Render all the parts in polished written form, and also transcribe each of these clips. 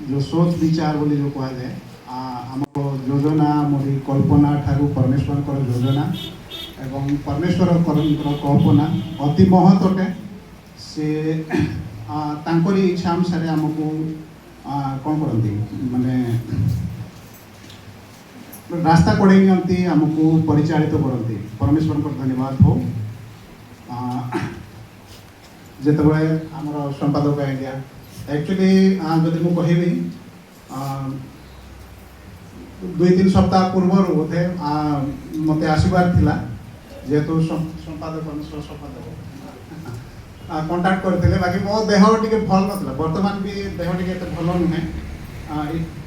जो सोच विचार बोली जो कह जाए आम योजना मोरी कल्पना ठारू परमेश्वर योजना एवं परमेश्वर कल्पना अति महत अटे से तांकरी इच्छा अनुसार आमको कौन करती माने रास्ता कड़े नियंती आमको परिचालित करती परमेश्वर को धन्यवाद हो जितेबाला आमर संपादक आज्ञा एक्चुअली जदि मुझे कहबी 2-3 सप्ताह पूर्व बोधे मत आसबार थिला जेहेतु संपादक संपादक कंटाक्ट करते बाकी मो देह टे भल ना बर्तमान भी देह टे भल नुहे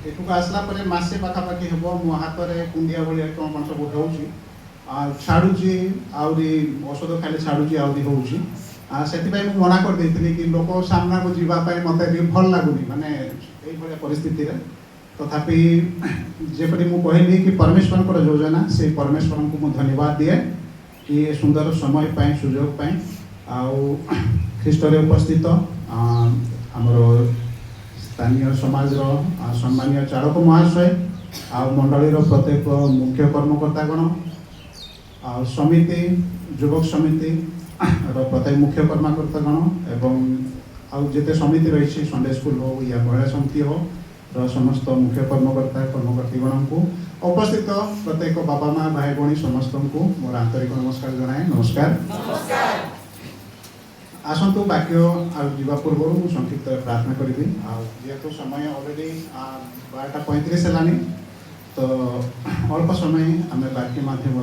एठुक आसला मसे पाखापाखि हम मो हाथ में कुंडिया भाई कौन कौन सब हो छाड़ुची आहरी औषध खाली छाड़ुची आहरी हो से मना कर देती कि लोक सामना को जीवाई मत भल लगुनि माने परिस्थिति तथापि जेपरी मु कहली कि परमेश्वर को योजना से परमेश्वर को मुझे धन्यवाद दिए कि सुंदर समय पाई सुजोग पाई आउ ख्रीष्ट उपस्थित आमर स्थानीय समाज सम्मानीय चालक महाशय आ मंडलीर प्रत्येक मुख्य कर्मकर्तागण आ समिति युवक समिति प्रत्येक मुख्य कर्मकर्तागण एवं आउ जिते समिति रही संडे स्कूल हो या महिला समिति हो समस्त मुख्य कर्मकर्ता कर्मकर्तीगण को उपस्थित प्रत्येक बाबा माँ भाई भाई समस्त को मोर आंतरिक नमस्कार जनाए नमस्कार आसतु वाक्य आवा पूर्व मुझे संक्षिप्त प्रार्थना करी जेहेतु समय अलरेडी 12:35 है तो अल्प समय आम वाक्य मध्यम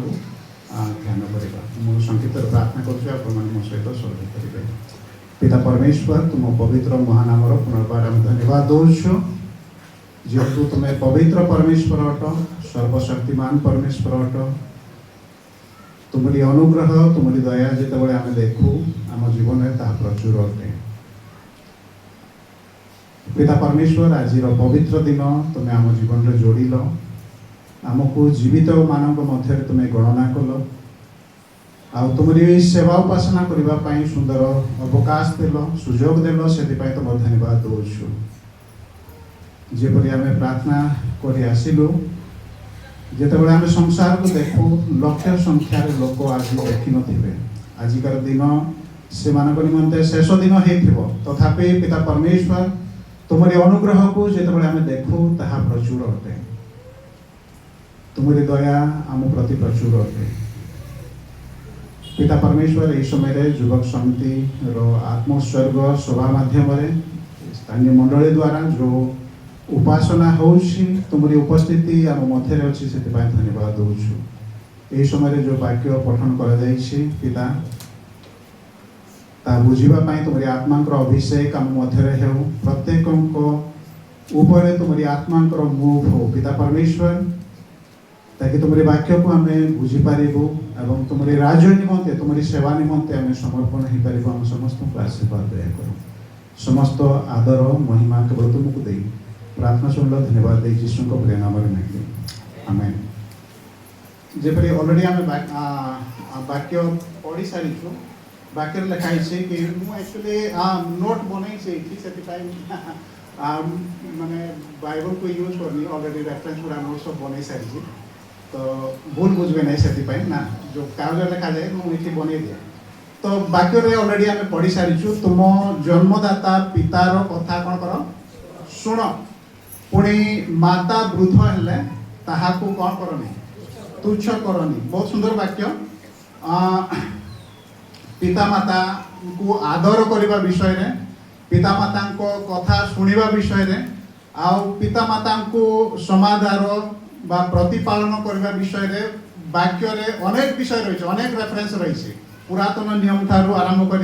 ध्यान करवा मुझे संक्षिप्त प्रार्थना करुँ मो सहित सहयोग करेंगे। पिता परमेश्वर तुम पवित्र महानामर पुनर्बार आम धन्यवाद दौछु जेहेतु तुम्हें पवित्र परमेश्वर अट सर्वशक्तिमान परमेश्वर अट तुमरी अनुग्रह तुमरी दया जितेबाला आम देखू आम जीवन में प्रचुर अटे। पिता परमेश्वर आज पवित्र दिन तुम्हें आम जीवन में जोड़िल आमको जीवित मानक मध्य तुम्हें गणना कल आ तुमरी सेवा उपासना करने सुंदर अवकाश देल सुजोग देल से तुम धन्यवाद दौछु जेपरी आम प्रार्थना कर आसिलु जितेबाला आम संसार को देखू लक्ष संख्यार लोक आज देखी थे आजिकार दिन से निमंते शेष दिन हो तथापि पिता परमेश्वर तुमरी अनुग्रह को जितेबाला आम देखू ताहा प्रचुर अटे तुमरी दया आम प्रति प्रचुर अटे। पिता परमेश्वर यह समय युवक समिति आत्मोत्सर्ग सभा माध्यम स्थानीय मंडली द्वारा जो उपासना होउछि तुमरी उपस्थिति आम मध्य अच्छी से धन्यवाद दौछु। यह समय जो वाक्य पठन कर पिता ता बुझापी तुमरी आत्मा अभिषेक आम मध्य हो प्रत्येक ऊपर तुमरी आत्मा मुव हो पिता परमेश्वर ताकि तुमरी वाक्य को आम बुझीपारू एवं तुमरी राज्य निमंते तुमरी सेवा निमंते आम समर्पण हो पार आम समस्त को आशीर्वाद दया कर समस्त आदर महिमा केवल तुमको दे प्रार्थना शुणल धन्यवाद दे जीशु को प्रिय नाम में मांगे आमेन। जेपरी ऑलरेडी आम वाक्य पढ़ी सारी वाक्य लिखाई कि एक्चुअली नोट बनई से माने बाइबल को यूज करनी ऑलरेडी रेफरेंस पूरा नोट सब बनई सारी तो भूल बुझे ना से ना जो कागज लिखा जाए मुझे बन दिए तो वाक्य ऑलरेडी आम पढ़ी सारी तुम जन्मदाता पितार कथा कौन कर शुण पुणी माता वृद्ध हेले ताहाकू कौन करनी तुच्छ करनी बहुत सुंदर वाक्य पिता माता को आदर करने विषय रे पिता माता को कथा शुणा विषय रे आउ पिता माता को समाधार बा प्रतिपालन करने विषय रे वाक्य रे अनेक विषय रही अनेक रेफरेंस रही पुरातन नियम ठारू आरंभ कर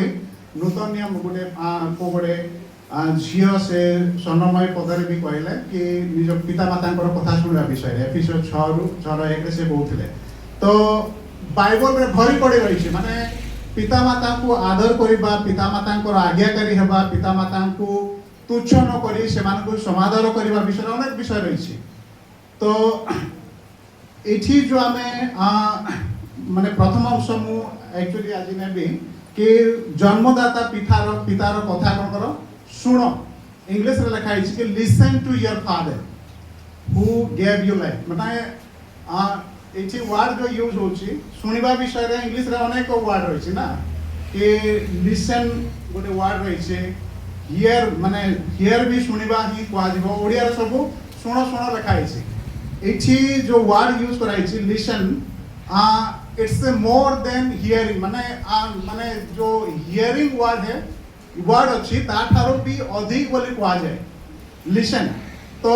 नूतन नियम गोटे को गोटे झील से स्वर्णमय पदर भी कहले कि निज पिता माता कथा शुणा विषय एफिसियंस 6:1 से कहते तो बाइबल में भरी पड़ी रही माने पिता माता को आदर करवा पिता माता आज्ञाकारी हवा पिता माता को तुच्छ न करी से समादर करने विषय अनेक विषय रही तो ये जो आम माने प्रथम अंश मु एक्चुअली आज नेबी कि जन्मदाता पितार कथा कौन कर शुण इंग्लिश रे लिखा है कि listen to your father who gave you life माने एठी वर्ड जो यूज होची सुनिबा विषय रे इंग्लिश रे अनेक वर्ड रहिछि ना कि लिसन गोटे वर्ड रहिछि हियर माने हियर भी सुनिबा ही क्वा दिबो ओडिया रे सब सुनो सुनो लिखा है एठी जो वर्ड यूज कराइछि listen it's more than hearing माने माने जो हियरिंग वर्ड है वर्ड अच्छी ताठारो भी अधिक बोली कहा जाए लिसन तो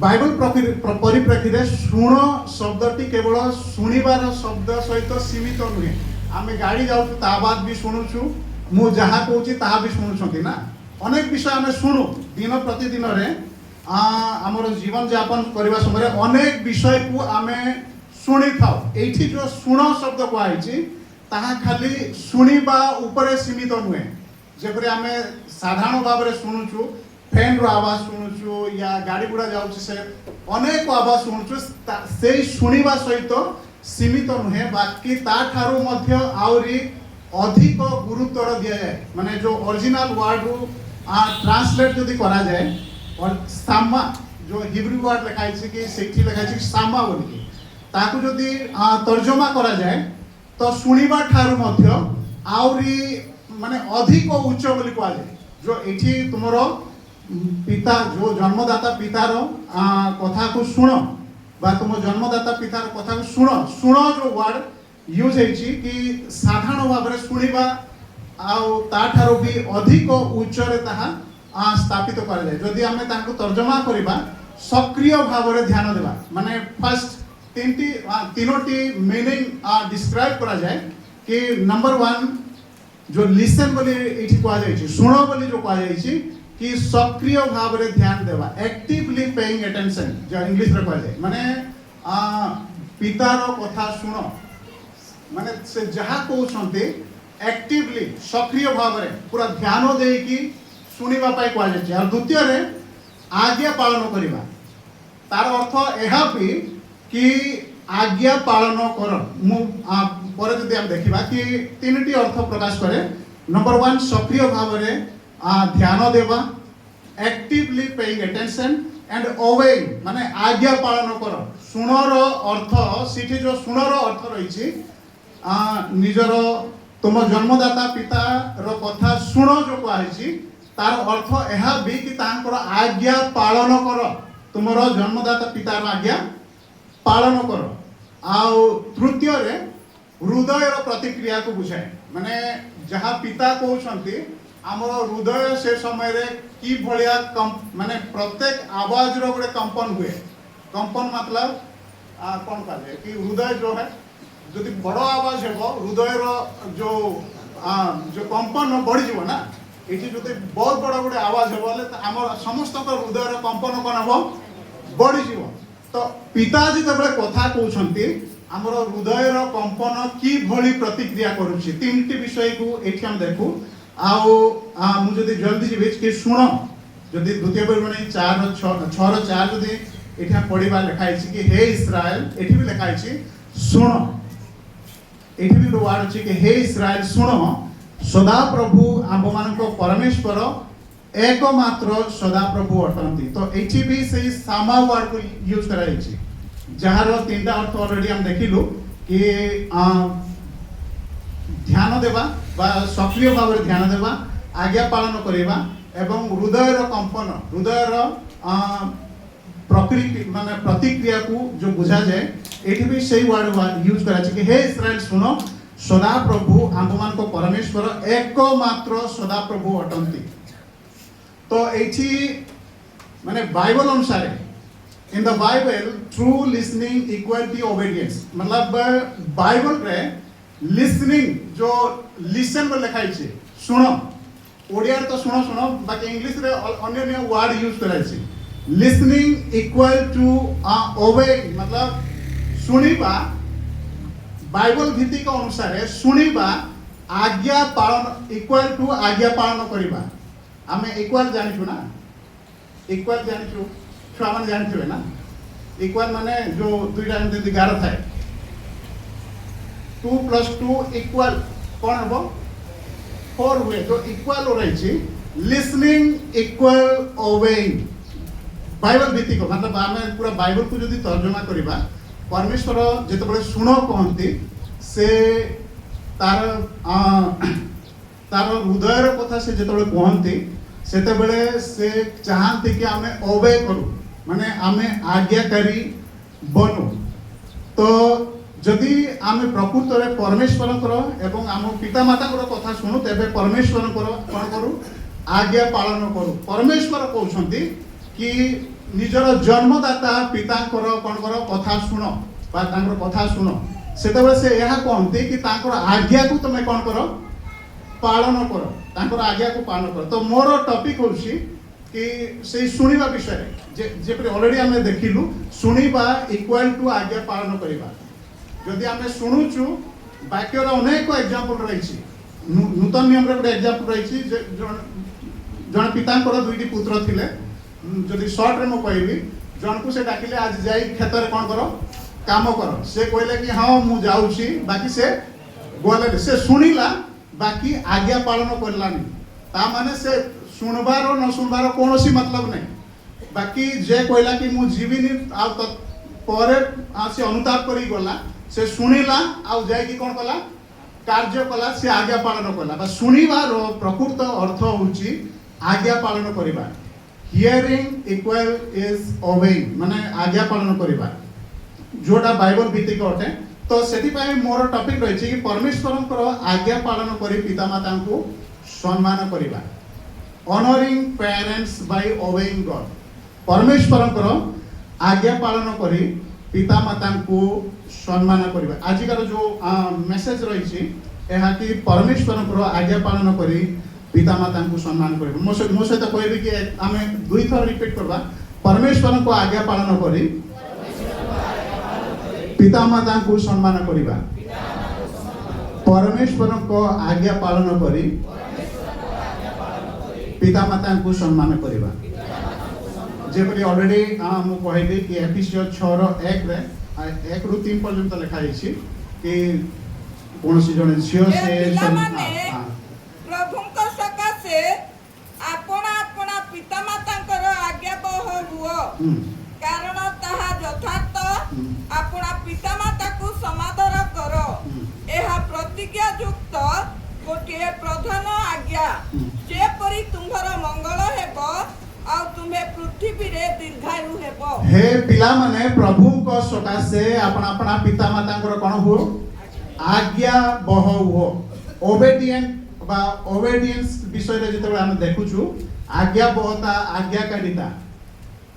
बाइबल परिप्रेक्षी रे शुण शब्दटी केवल शुणिबार शब्द सहित सीमित नुहे आमे गाड़ी जाउछु ता बाद भी शुणुछु मु जहा कहूची ता भी शुणुछंती ना अनेक विषय आमे शुणु दिन प्रतिदिन रे आमर जीवन यापन करबा समय अनेक विषय को आमे शुणी थाउ एठी जो शुण शब्द कहैछि ताहा खाली शुणिबा ऊपर सीमित नुहे जेपरि आमे साधारण भाव रे शुणुछु फैन रो आवाज शुणुछु या गाड़ी गुड़ा जाउछि से अनेक आवाज शुणुछु से शुणिबा सहित सीमित नुहे बाकी ता ठारू मध्य आउरी अधिक गुरुत्व दिया जाए माने जो ओरिजिनल वर्ड रो ट्रांसलेट जदि करा जाए और सामा जो हिब्रू वर्ड लिखा है कि सेठी लिखा है सामा बोली ताकू जदि तर्जमा करा जाए तो शुणिबा ठारू मध्य आउरी माने अधिक उच्च बोली कहा जाए जो एठी तुमरो पिता जो जन्मदाता पितार कथा को सुनो बा तुम जन्मदाता पितार कथा को सुनो सुनो जो वर्ड यूज है कि साधारण भाव में शुणिबा आउ ताठारो भी अधिक उच्च रे ताहा स्थापित करा जाए जदि आमे ताको तर्जमा करिबा सक्रिय भाव रे ध्यान देबा माने फर्स्ट तीनोटी मीनिंग डिस्क्राइब करा जाए कि नंबर 1 जो लिसन बोली एठी कहा जाय सुनो बोली जो कहा जाय कि सक्रिय भाव रे ध्यान देबा एक्टिवली पेइंग अटेंशन जो इंग्लिश रे कहा जाय माने पितार कथा सुनो माने से जहा कहउछन्ते एक्टिवली सक्रिय भाव रे पूरा ध्यान देई कि सुनिबा पाई कहा जाय और द्वितीय रे आज्ञा पालन करिबा तार अर्थ एहा भी कि आज्ञा पालन कर मु पर जदि हम देखिबा कि तीनटी अर्थ प्रकाश करे नंबर 1 सक्रिय भाव रे ध्यान देवा actively paying attention and obeying माने आज्ञा पालन कर सुनर अर्थ सिठी जो सुनर अर्थ रहिछि निजर तुम जन्मदाता पिता रो कथा सुनो जो कहैछि तार अर्थ एहा भी कि तांकर आज्ञा पालन कर तुमरो जन्मदाता पितार आज्ञा पालन कर आउ तृतीय रे हृदय रो प्रतिक्रिया को बुझाए माने जहा पिता कहउछन्ती हमर हृदय से समय रे की भलिया माने प्रत्येक आवाज रो गोटे कंपन हुए कंपन मतलब कोन कहले कि हृदय जो है जदि बड़ आवाज हेबो हृदय रो जो कंपन बढ़ी जीवो ना एठी जदि बहुत बड़ गोटे आवाज हेबो ले हमर समस्त हृदय रो कंपन कोन हेबो बढ़ी जीवो तो पिताजी जबले कथा कहउछन्ती हमर हृदय रो कंपन की भली प्रतिक्रिया करूछि तीनटी विषय को एठी हम देखू आउ मु जदि जल्दी जी भेज के सुनो जदि द्वितीय परिमाणे 4:4 जदि एठा पढिबा लिखा है कि हे इस्राएल एठी भी लिखा है सुनो एठी भी वर्ड अछि कि हे इस्राएल सुनो सदा प्रभु आम मानको परमेश्वर एकमात्र सदा प्रभु अटंती तो एठी भी सही सामा वर्ड को यूज कराई अछि जहार तीनटा अर्थ ऑलरेडी हम देखिलु कि ध्यान देवा बा सक्रिय भाव में ध्यान देवा आज्ञा पालन करिबा एवं हृदय रो कंपन हृदय रो प्रकृति माने प्रतिक्रिया को जो बुझा जाए एठी भी सही वर्ड यूज करा छै कि हे इस्राएल सुनो सदा प्रभु आममान को परमेश्वर एकमात्र सदा प्रभु अटंती तो एठी माने बाइबल अनुसार in the Bible true listening equality obedience मतलब बाइबल रे लिसनिंग जो लिसन में लिखा है सुनो ओडिया तो सुनो सुनो बाकी इंग्लिश रे अन्य अन्य वर्ड यूज कराई छै लिसनिंग इक्वल टू ओबे मतलब सुनिबा बाइबल भित्तिक अनुसार सुनिबा आज्ञा पालन इक्वल टू आज्ञा पालन करिबा हमें इक्वल जानिछु ना इक्वल जानिछु छुआ माने जानिछु ना इक्वल माने जो दुईटा जदि गार थाए 2 + 2 = कौन हम फोर हुए जो इक्वल रही लिसनिंग इक्वल ओबेइंग बाइबल भित्तिक मतलब आम पूरा बाइबल को जब तर्जमा करवा परमेश्वर जिते शुण कहती से तार तार हृदयर कथा से जो कहती से चाहती कि आम ओबे करूँ माने आम आज्ञाकारी बनू तो जदि आम प्रकृत में परमेश्वर एवं आम पितामाता कथा शुणु तेरे परमेश्वर कौन करूँ आज्ञा पालन करूँ परमेश्वर कहते कि निजर जन्मदाता पिता कौन कर कथा शुण कथा शुण से कहते कि आज्ञा को तुम कौन कर पालन कर आज्ञा को पालन कर तो मोर टॉपिक हूँ कि से शुणा विषय जेपरी ऑलरेडी आम देखिलु शुणा इक्वल टू आज्ञा पालन करवा जदि आम शुणुचु वाक्यर अनेक एग्जांपल रही नूतन नियम गोटे एग्जांपल रही जन पिता दुईटी पुत्र थिले जदि सर्ट रे मु कहबी जन को से डाकिले आज जाई खेत रे कोन करो काम करो से कहले कि हां मु जाउची बाकी से गले से सुनिला बाकी आज्ञा पालन करलानी ता माने से सुनबार न सुनबार कोनोसी मतलब नहीं बाकी जे कहला कि मु जीविनी आ पर से अनुताप करी गला से शुणिला आउ जाई कि कोन कला कार्य कला से आज्ञा पालन कला बा शुणिबार प्रकृत अर्थ होची आज्ञा पालन करिबा हियरिंग इक्वल इज ओबेइंग माने आज्ञा पालन करिबा जोटा बाइबल भित्तिक अटे तो सेति पय मोर टॉपिक रही कि परमेश्वरंकर आज्ञा पालन करी पितामाता को सम्मान करिबा honouring parents by obeying God परमेश्वरंकर आज्ञा पालन करी पितामाता को सम्मान करिबा आजिकार जो मेसेज रही है कि परमेश्वरंकर आज्ञा पालन करी पितामाता को सम्मान करिबा मो सहित कहबी कि आम दुई थर रिपीट करबा परमेश्वर को आज्ञा पालन करी पितामाता को सम्मान करिबा परमेश्वर को आज्ञा पालन करी पितामाता को सम्मान करिबा जेपरी ऑलरेडी मु कहली कि एफिसियस 6:1 रे 1 ରୁ 3 पर्यंत लिखा जाइछि कि कोनसी जने झियो से प्रभु को सकासे आपना आपना पितामातांकर आज्ञा बह हुओ कारण ताहा यथार्थ आपना पितामाता को समादर करो एहा प्रतिज्ञा युक्त गोटे प्रधान आज्ञा जेपरि तुम्हर मंगल हेबो आ तुम्हे पृथ्वी रे दीर्घायु हेबो हे पिला माने प्रभु को सकासे अपना अपना पितामातांकर कोन हो आज्ञा बह हुओ ओबेडिएंट बा ओबेडियंस विषय रे जते हम देखुछु आज्ञा बहता आज्ञाकारिता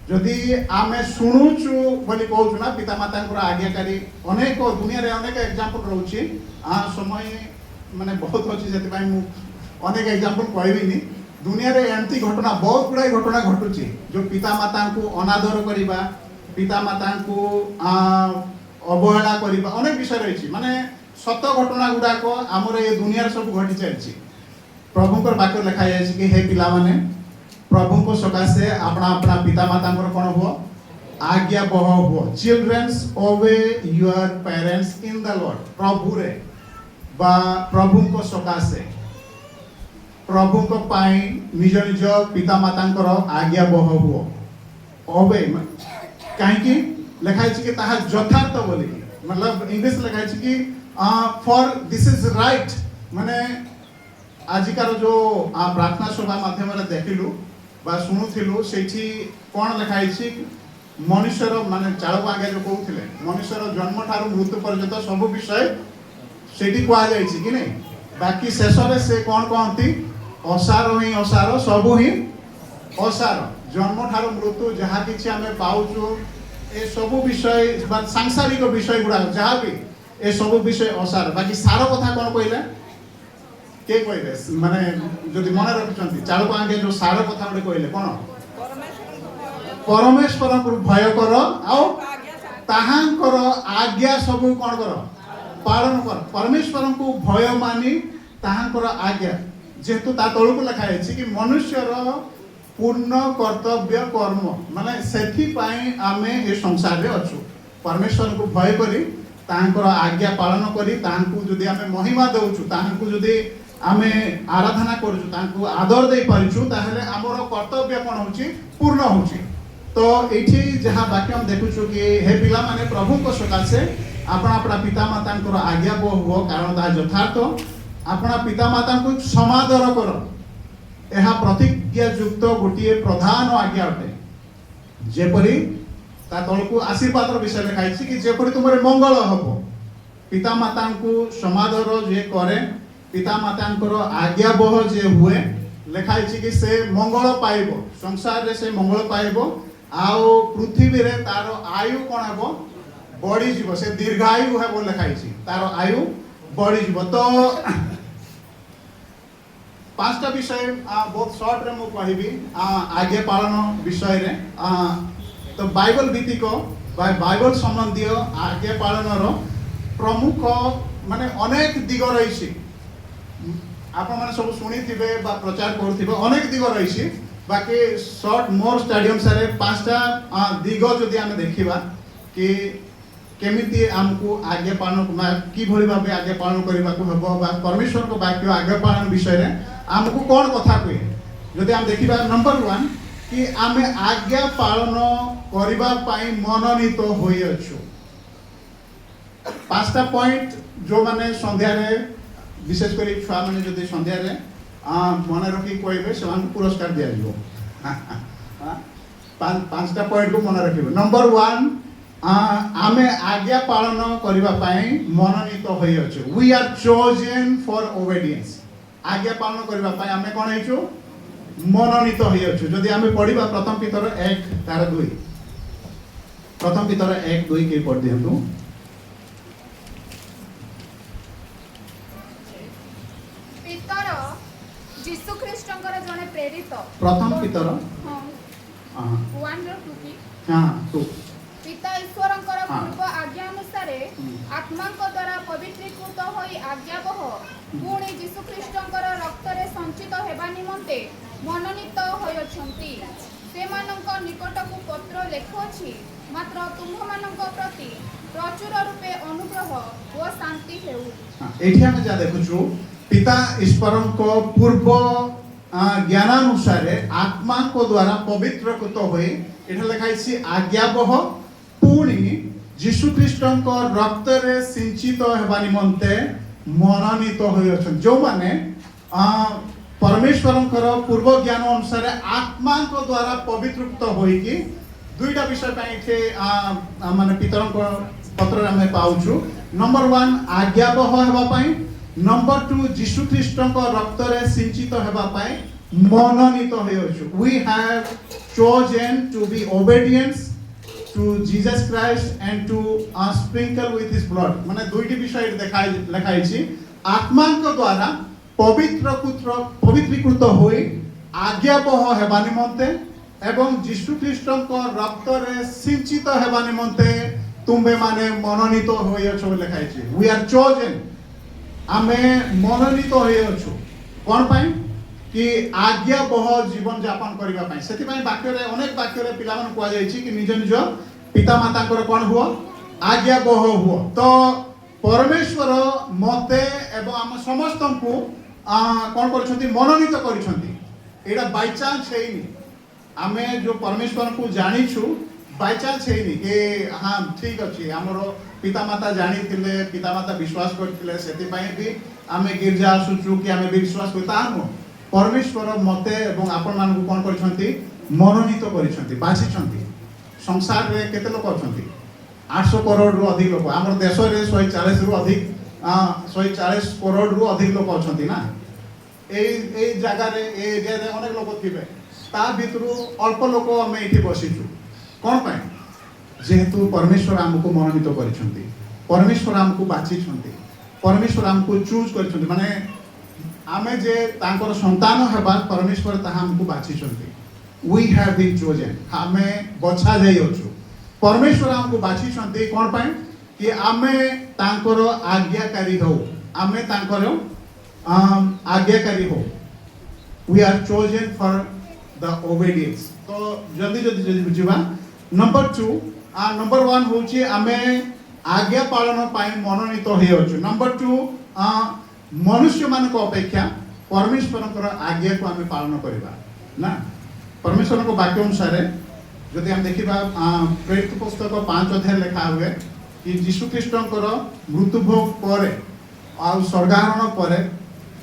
जदि आमे सुनुछु बोली कहउछु ना पितामातांकर आज्ञाकारी अनेक दुनिया रे अनेक एग्जांपल रहउछि समय माने बहुत अछि जति पय मु अनेक एग्जांपल कहबिनी दुनिया रे एंती घटना बहुत गुड़ाई घटना घटुची जो पितामाता को अनादर करिबा पितामाता को अवहेला करिबा अनेक विषय रही माने सत घटना गुडा को आमर ये दुनिया सब घटी चलछि प्रभुकर वाक्य लिखा जाय कि हे पिला माने प्रभु को सकासे अपना अपना पितामाता कोन हो आज्ञा बह हो childrens obey your parents in the Lord प्रभु रे बा प्रभु को सकासे प्रभु को पाई निज निज पितामातांकर आज्ञा बह हुओ ओबे कहीं लिखाई कि ताहा यथार्थ बोली मतलब इंग्लिश लिखाई कि फॉर दिस इज राइट माने आजिकार जो प्रार्थना सभा माध्यम रे देखिलु बा सुनुथिलु सेठी कोन लिखाई मनुष्यर माने चालक आगे जो कहउथिले मनुष्यर जन्म ठारू मृत्यु पर्यंत सब विषय सेठी कहा जाय कि नहीं बाकी शेष रे से कोन कहंती असार ही असार सब ही असार जन्म ठार मृत्यु जहाँ कि आम पाचु ए सब विषय सांसारिक विषय गुड़ा जहाँ भी ए सब विषय असार बाकी सार कथा कौन कहले के कहले माने जदि मन रखिछंती चालक आगे जो सार कथा गोटे कहले कौन परमेश्वर को भय कर आउ ताहांकर आज्ञा सब कौन कर पालन कर परमेश्वर को भय मानी ताहांकर आज्ञा जेहेतु ता तळକୁ ଲେଖା ହେଇଛି कि मनुष्यर पूर्ण कर्तव्य कर्म माने सेठी पाई आमे ए संसार रे अछु परमेश्वर को भय करी तांकर आज्ञा पालन करी तांकु जदि आमे महिमा दउछु तांकु जदि आमे आराधना करूछु तांको आदर दे पारिछु ताहेले हमर कर्तव्य कोन होची पूर्ण होची तो एठी जहां वाक्य हम देखुछु कि हे पिला माने प्रभु को सकाशे आपना अपना पिता माता को आज्ञा हो कारण ता यथार्थ अपना पिता माता को समादर करो एहा प्रतिज्ञा युक्त गोटिए प्रधान आज्ञा अटे जेपरी ता तळकु आशीर्वाद विषय लिखाइछि कि जेपरी तुमरे मंगल हबो पिता माता को समादर जे करे पिता माता आज्ञा बह जे हुए लिखाइछि कि से मंगल पाइबो संसार रे से मंगल पाइबो आउ पृथ्वी रे तार आयु कोन हबो बढ़ी जीव से दीर्घायु हेबो लिखाइछि तार आयु बढ़ी जीव तो पांचटा विषय बहुत शॉर्ट रे मु कहिबी आज्ञा पालन विषय रे तो बाइबल भित्तिक बाइबल संबंधी आज्ञा पालन रो प्रमुख माने अनेक दिग रहिछि आपण माने सब सुनी थिबे बा प्रचार करथिबे अनेक दिग रहिछि बाकी शॉर्ट मोर स्टेडियम सारे पांचटा दिग जदि आमे देखिबा कि केमिति हमको आज्ञा पालन कि भली भाबे आज्ञा पालन करबा को हबो बा परमेश्वर को वाक्य आज्ञा पालन विषय रे हमको कोन कथा कहे जदि हम देखिबा नंबर 1 कि आमे आज्ञा पालन करबा पई मनोनीत होई अछु पांचटा पॉइंट जो माने संध्या रे विशेष करी छुआ माने जदि संध्या रे मन रखी कहबे से पुरस्कार दिया जिवो पांचटा पॉइंट को मन रखिबे नंबर 1 आमे आज्ञा पालन करबा पई मनोनीत होई अछु वी आर चोजन फॉर ओबेडियंस आज्ञा पालन करबा पई आमे कोन हेछु मनोनीत होई अछु जदि आमे पढिबा प्रथम पितर 1 तार 2 प्रथम पितर 1 2 के पढ दियंतु यीशु ख्रीष्टंकर जने प्रेरित प्रथम पितर हां 1 रो 2 की हां 2 पिता ईश्वरंकर पूर्व आज्ञा अनुसार आत्मा को द्वारा पवित्रीकृत होई आज्ञाबह पुणी यीशु ख्रीष्टंकर रक्त रे संचित हेबा निमंते मनोनीत होयछंती सेमानंक निकट को पत्र लेखोछि मात्र तुम्ह मानंक प्रति प्रचुर रूपे अनुग्रह व शांति हेउ एठी हम जा देखुछु पिता ईश्वर को पूर्व ज्ञानानुसार आत्मा को द्वारा पवित्रकृत होई एठा लिखाइछि आज्ञाबह पुणी यीशु ख्रीष्टंक रक्त रे सिंचित हेबा निमंते मनोनीत होई अछन जो माने परमेश्वरंकर पूर्व ज्ञान अनुसार आत्मा को द्वारा पवित्रकृत होई कि दुईटा विषय पई एठे माने पितरंक पत्र हमें पाउछु नंबर 1 आज्ञाबह हेबा पई नंबर 2 यीशु ख्रीष्टंक रक्त रे सिंचित हेबा पई मनोनीत होई अछु we have chosen to be obedient to Jesus Christ and to sprinkle with his blood माने दुईटी विषय लिखाई छी आत्मा को द्वारा पवित्रीकृत होई आज्ञाबह हेबा निमंते एवं यीशु ख्रीष्टंक रक्त रे सिंचित हेबा निमंते तुम्बे माने मनोनीत होई अछु लिखाई छी वी आर चोजन आमे मनोनीत होई अछु कोन पई कि आज्ञाबह जीवन यापन करबा पई सेति पई वाक्य रे अनेक वाक्य रे पिला मन कोआ जाय छी कि निज निज पिता माता को कोन हुओ आज्ञाबह हुओ तो परमेश्वर मते एवं हम समस्त को कोन करछंती मनोनीत करछंती एडा बाय चांस हेइनी आमे जो परमेश्वर को जानि छु बाय चांस हेइनी कि हां ठीक अछि हमरो पिता माता जानि थिले पिता माता विश्वास करथिले सेति पई भी आमे गिरजा आसुछु कि आमे विश्वास करता हम परमेश्वर मते एवं आपण मान को कोन करछंती मनोनीत करछंती बाछिछंती संसार रे केते लोक अछंती 800 करोड़ रु अधिक लोक हमर देश रे 140 रु अधिक 140 करोड़ रु अधिक लोक अछंती ना ए जगह रे ए एरिया रे अनेक लोक थिबे ता भितरु अल्प लोक हम एठी बसिछु कोन पय जेहेतु परमेश्वर हमको मनोनीत करछंती परमेश्वर हमको बाछिछंती परमेश्वर हमको चूज करछंती माने आमे जे तांकर संतान हेबा परमेश्वर ता हमको बाछिछंती वी हैव बीन चोजन हमें बछा जाई अछु परमेश्वर हमको बाछिछंती कोन पय कि आमे तांकर आज्ञाकारी हो आमे तांकर आज्ञाकारी हो we are chosen for the obedience तो जल्दी जल्दी जल्दी बुझिबा नंबर 2 नंबर 1 होची आमे आज्ञा पालन पाई मनोनीत होई अछु नंबर 2 मनुष्य मान अपेक्षा परमेश्वर आज्ञा को आम पालन करवा ना परमेश्वर को वाक्य अनुसार जदि हम देखा प्रेरित पुस्तक 5 अध्याय लिखा हुए कि जीशु ख्रीष्टर मृत्युभोग पर स्वर्गारोहण पर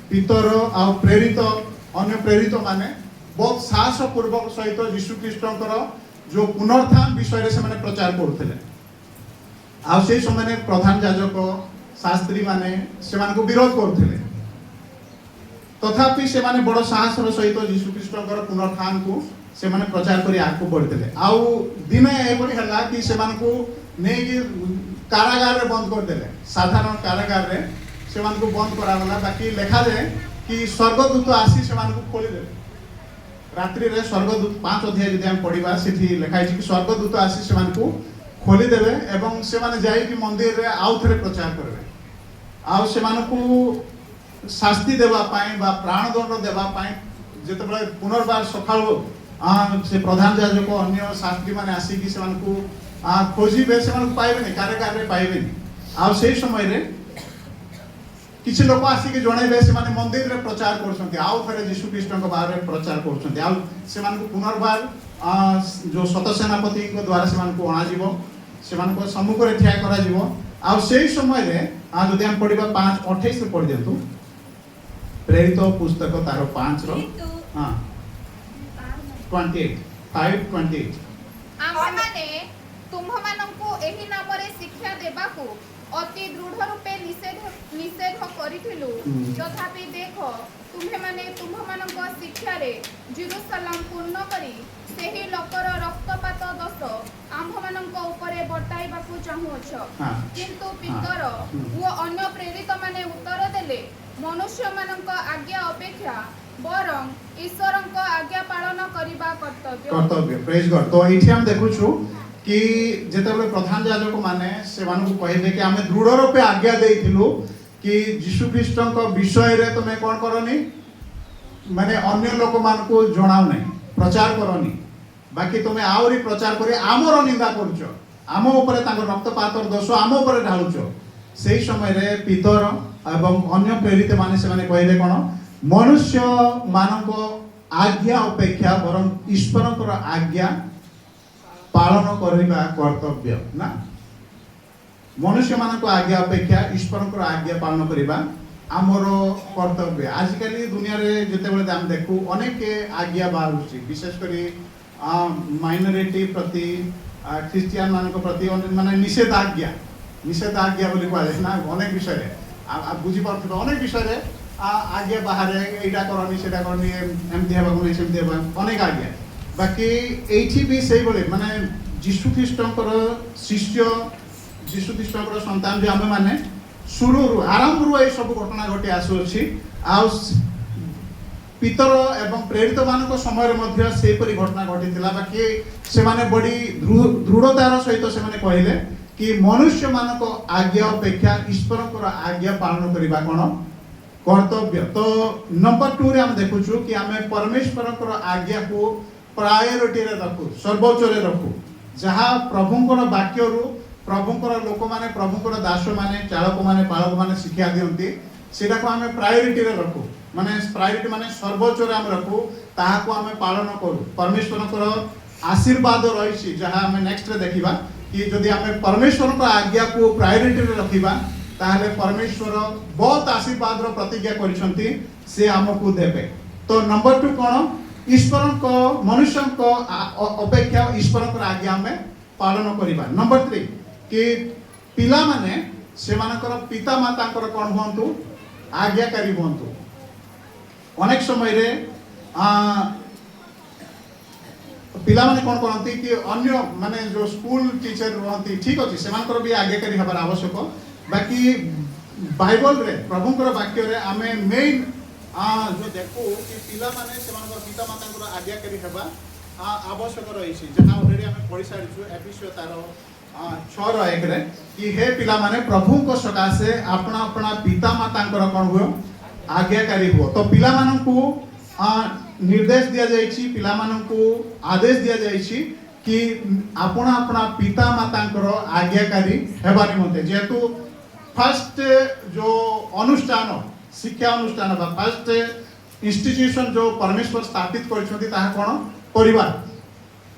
पितर आ प्रेरित अन्य प्रेरित माने बहुत साहस पूर्वक सहित जीशु ख्रीष्टर जो पुनरुत्थान विषय से मैंने प्रचार करुले से समय प्रधान याजक शास्त्री माने से विरोध करुले तथापि से माने बड़ साहस सहित जीशु ख्रीष्टर पुनरुत्थान को से माने प्रचार करी आगू बढ़ते आउ दिने एपरी है कि से नहीं कारागार रे बंद करदेले साधारण कारागार रे से बंद करागला बाकी लिखा जाए कि स्वर्गदूत आसी से खोलीदे रात्रि रे स्वर्गदूत 5 अध्याय यदि हम पढ़ा से लिखाई कि स्वर्गदूत आसी से खोलीदेवे एवं से जाइए मंदिर रे आउ थे प्रचार करेंगे आउ से शास्ति देवाई प्राणदंड देवाई जिते पुनर्बार सकाळु से प्रधान याजक अन्य शास्त्री मैंने आसिक खोजे से पाइबे कारागार रे पाइबे आ से समय रे किसी लोक आसिक जनइबे से मंदिर रे प्रचार कर जीशु ख्रीष्ट बारे प्रचार कर पुनर्बार जो सतसेनापति द्वारा से अणाजिव से सम्मुख में ठिया कर से समय रे जदि हम पढ़ा 5:28 पढ़ दिंतु प्रेरित पुस्तक तार 5 5:28 आममाने तुम्हमानंकु एही नामरे शिक्षा देबाकू अति दृढ़ रूपे निषेध करिथिलु तथापि देखो तुम्हे माने तुम्हमानंक शिक्षा रे जेरूशलेम पूर्ण करी सेही लोकर रक्तपात दोष आम्भमानंक उपरे बटाइबाकू चाहुछ किंतु पितर वो अन्य प्रेरित माने उत्तर देले मनुष्य मानंक आज्ञा अपेक्षा बरं ईश्वरंक आज्ञा पालन करिबा कर्तव्य प्रेज गॉड तो एठी हम देखुछु कि जेतेबेले प्रधान याजक माने से मानकु कहबे कि आमे दृढ़ रूपे आज्ञा देइथिलु कि यीशु ख्रीष्टक विषय रे तमे कोन करनी माने अन्य लोक मानकु जणाव नै प्रचार करनी बाकी तमे आउरी प्रचार करी आमर निंदा करछ आम ऊपर तांको रक्तपातर दोष आम ऊपर ढालुछ सेही समय रे पितर एवं अन्य प्रेरित माने से माने कहले कोन मनुष्य मानक आज्ञा अपेक्षा बरं ईश्वरकर आज्ञा पालन करबा कर्तव्य ना मनुष्य मानक आज्ञा अपेक्षा ईश्वरकर आज्ञा पालन करबा आमर कर्तव्य आजिकल दुनिया रे जेतेबेले हम देखू अनेक आज्ञा बाहरुछि विशेष करी माइनॉरिटी प्रति क्रिश्चियन मानक प्रति माने निषेधाज्ञा बोली कहले ना अनेक विषय रे आ बुझी पारथिबा अनेक विषय रे आज्ञा बाहर एटा करनी सेटा करनी एमती हेबा कोनी सेमती हेबा अनेक आज्ञा बाकी एठी भी सेही बोले माने जीशु ख्रीष्टकर शिष्य जीशु ख्रीष्टकर संतान जो आमे माने शुरू आरंभ रो ए सब घटना घटी आसु अछि आ पितर एवं प्रेरित मानक समय मध्य से परि घटना घटितिला बाकी से माने बड़ी दृढ़तार सहित से माने कहले कि मनुष्य मानक आज्ञा अपेक्षा ईश्वरकर आज्ञा पालन करबा कोन कर्तव्य तो नंबर 2 रे हम देखुछु कि आमे परमेश्वरकर आज्ञा को प्रायोरिटी रे रखु सर्वोच्च रे रखु जहा प्रभुंकर वाक्य रु प्रभुंकर लोक माने प्रभुंकर दास माने चालक माने पालक माने शिक्षा दियंती सेटा को आमे प्रायोरिटी रे रखु माने प्रायोरिटी माने सर्वोच्च रे हम रखु ताहा को आमे पालन करू परमेश्वरकर आशीर्वाद रहिछि जहा आमे नेक्स्ट रे देखिबा कि जदि आमे परमेश्वरकर आज्ञा को प्रायोरिटी रे रखिबा ताहले परमेश्वर बहुत आशीर्वाद रो प्रतिज्ञा करिसंती से हमकु देबे तो नंबर 2 कोन ईश्वर को मनुष्य को अपेक्षा ईश्वर को आज्ञा में पालन करिबा नंबर 3 कि पिला माने से मानकर पिता माता कोन होंतु आज्ञाकारी होंतु अनेक समय रे पिला माने कोन करंती कि अन्य माने जो स्कूल टीचर रहंती ठीक अछि से मानकर भी आज्ञाकारी हबार आवश्यक बाकी बाइबल रे प्रभुंकर वाक्य रे आमे मेन जो देखो कि पिला माने सेमानकर पिता मातांकर आज्ञाकारी हेबा आवश्यक रहिछि जहा ऑलरेडी हमें पढ़ि सारिछु एफिसियो तार 6:1 रे कि हे पिला माने प्रभु को सकासे अपना अपना पिता मातांकर कोन हो आज्ञाकारी हो तो पिला मानकु निर्देश दिया जाइछि पिला मानकु आदेश दिया जाइछि कि अपना अपना पिता मातांकर आज्ञाकारी हेबा निमंते जेतु फर्स्ट जो अनुष्ठान शिक्षा अनुष्ठान बा फर्स्ट इंस्टीट्यूशन जो परमेश्वर स्थापित करछंती ताहा कोन परिवार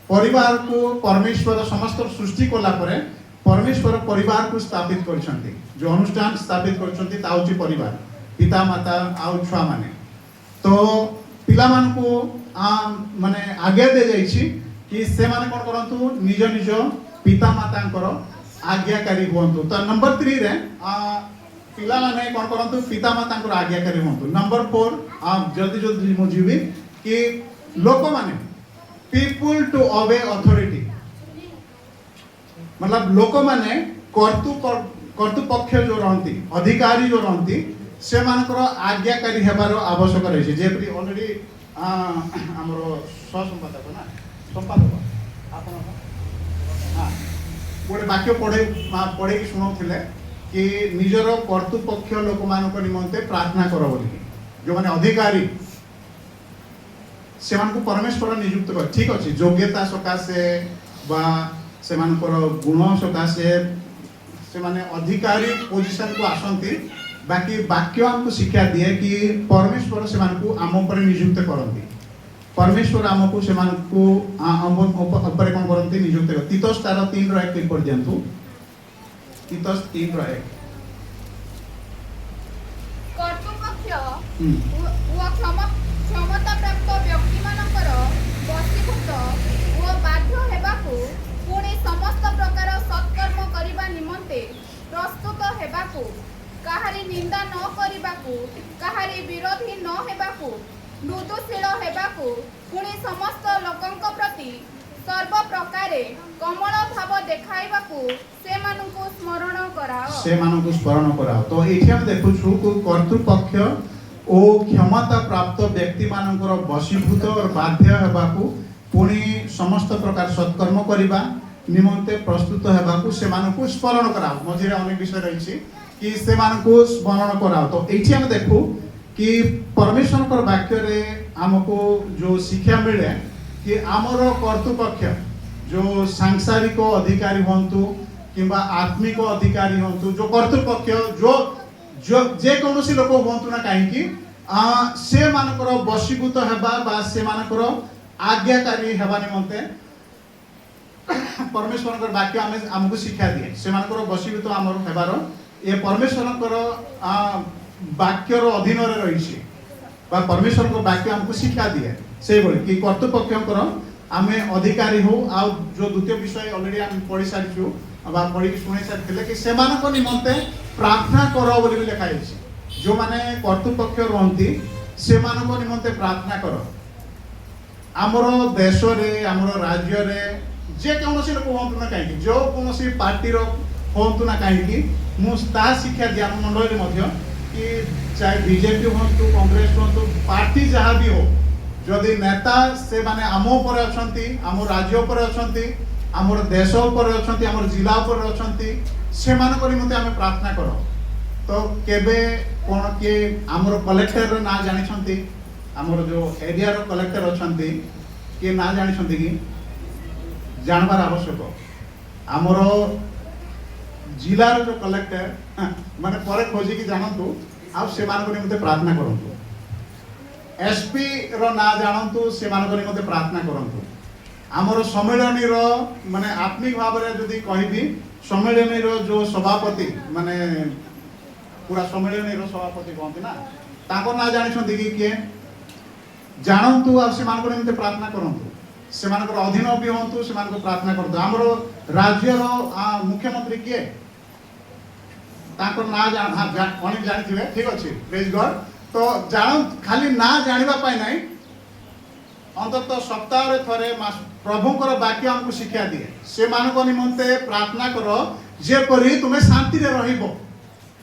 परिवार को परमेश्वर समस्त सृष्टि कोला परे परमेश्वर परिवार को स्थापित करछंती जो अनुष्ठान स्थापित करछंती ता होची परिवार पिता माता आउ छुआ माने तो पिला मान को माने आज्ञा दे जाइछि कि से माने कोन करंतु निज निज पिता मातांकर आज्ञाकारी हुअन्तु तो नंबर 3 रे पिला माने कोन करंतु पिता मातांकर आज्ञाकारी हुअन्तु नंबर 4 आप जल्दी जल्दी मु जीवी कि लोक माने पीपल टू ओबे अथॉरिटी मतलब लोक माने कर्तृपक्ष जो रहंती अधिकारी जो रहंती से मानकर आज्ञाकारी हेबार आवश्यक रही जेपरि ऑलरेडी हमरो सहसंपादक ना संपादक आपण हां गोटे वाक्य पढ़े कि शुणाउथिले कि निजर कर्तृपक्ष लोक मानक निमंते प्रार्थना करो बोली जो माने अधिकारी से मानक परमेश्वर नियुक्त कर ठीक अछि योग्यता सकाशे बा से मानकर गुण सकाशे से माने अधिकारी पोजीशन को आसंती बाकी वाक्य हमको शिक्षा दिए कि परमेश्वर से मानक आम ऊपर नियुक्त करंती परमेश्वर आमको से मानक आम ऊपर कोन करंती नियुक्त कर तीतस 3 रो 1 पर दियंतु तीतस 3 रो 1 कर्तृपक्ष व क्षमता प्राप्त व्यक्ति मानकर बसीभूत व बाध्य हेबाकू पुणी समस्त प्रकार सत्कर्म करिबा निमंते प्रस्तुत हेबाकू काहारी निंदा न करिबाकू काहारी विरोधी न हेबाकू मृदुशील हेबाकू पुणी समस्त लोकंक प्रति सर्व प्रकारे कमल भाव देखाइबाकू से मानकु स्मरण कराओ तो एठी हम देखुछु को कर्तृपक्ष ओ क्षमता प्राप्त व्यक्ति मानकर बशीभूत और बाध्य हेबाकू पुणी समस्त प्रकार सत्कर्म करिबा निमंते प्रस्तुत हेबाकू से मानकु स्मरण कराओ मझिरे अनेक विषय रहिछि कि से मानकु स्मरण कराओ तो एठी हम देखु कि परमेश्वर कर वाक्य रे हमको जो शिक्षा मिले कि आमर कर्तृपक्ष जो सांसारिक अधिकारी होंतु किंबा आत्मिक अधिकारी होंतु जो कर्तृपक्ष जो जे कोनोसी लोक होंतु ना काहे कि से मानकर बशीभूत हेबा बा से मानकर आज्ञाकारी हेबा निमंते परमेश्वर कर वाक्य हमको शिक्षा दिए से मानकर बशीभूत हमर हेबार ये परमेश्वर कर वाक्यर अधीन रे रहिछि बा परमेश्वर को वाक्य हमको शिक्षा दिए से बोले कि कर्तृपक्षकर आमे अधिकारी हो आ जो द्वितीय विषय ऑलरेडी हम पढ़ी सारिछु बा पढ़ी सुनै सारिथिले कि सेमानक निमंते प्रार्थना करो बोली भी लिखा है जो माने कर्तृपक्ष रहंती सेमानक निमंते प्रार्थना करो हमरो देश रे हमरो राज्य रे जे कोनोसी लोक होंतु ना काहे जो कोनोसी पार्टी रो होंतु ना काहे मु ता शिक्षा दिया मंडल रे मध्य कि चाहे बीजेपी होंतु कांग्रेस होंतु पार्टी जहां भी हो जदि नेता से माने आम ऊपर अछंती आम राज्य ऊपर अछंती आम देश ऊपर अछंती आम जिला ऊपर अछंती से मानक निमंते आमे प्रार्थना करो तो केबे कोन के आमर कलेक्टर रो ना जानि छंती आमर जो एरिया रो कलेक्टर अछंती के ना जानि छंती कि जानबार आवश्यक आमर जिला रो जो कलेक्टर माने परे खोजी कि जानंतु आ से मानक निमंते प्रार्थना करंतु एसपी रो ना जानंतु से मानक निमंते प्रार्थना करंतु आमर सम्मेलनी रो माने आत्मिक भाव रे जदी कहिबी सम्मेलनी रो जो सभापति माने पूरा सम्मेलनी रो सभापति कहंती ना ताको ना जानि छंती कि के जानंतु आ से मानक निमंते प्रार्थना करंतु से मानक अधीन भी होंतु से मानक प्रार्थना करंतु आमर राज्य रो मुख्यमंत्री के ताको ना जान अनेक जानिथिबे ठीक अछि प्रेज गॉड तो जान खाली ना जानिबा पाई नाही अंततः सप्ताह रे थरे प्रभुकर वाक्य हमको शिक्षा दिए से मानक निमंते प्रार्थना करो जे परि तुमे शांति रे रहिबो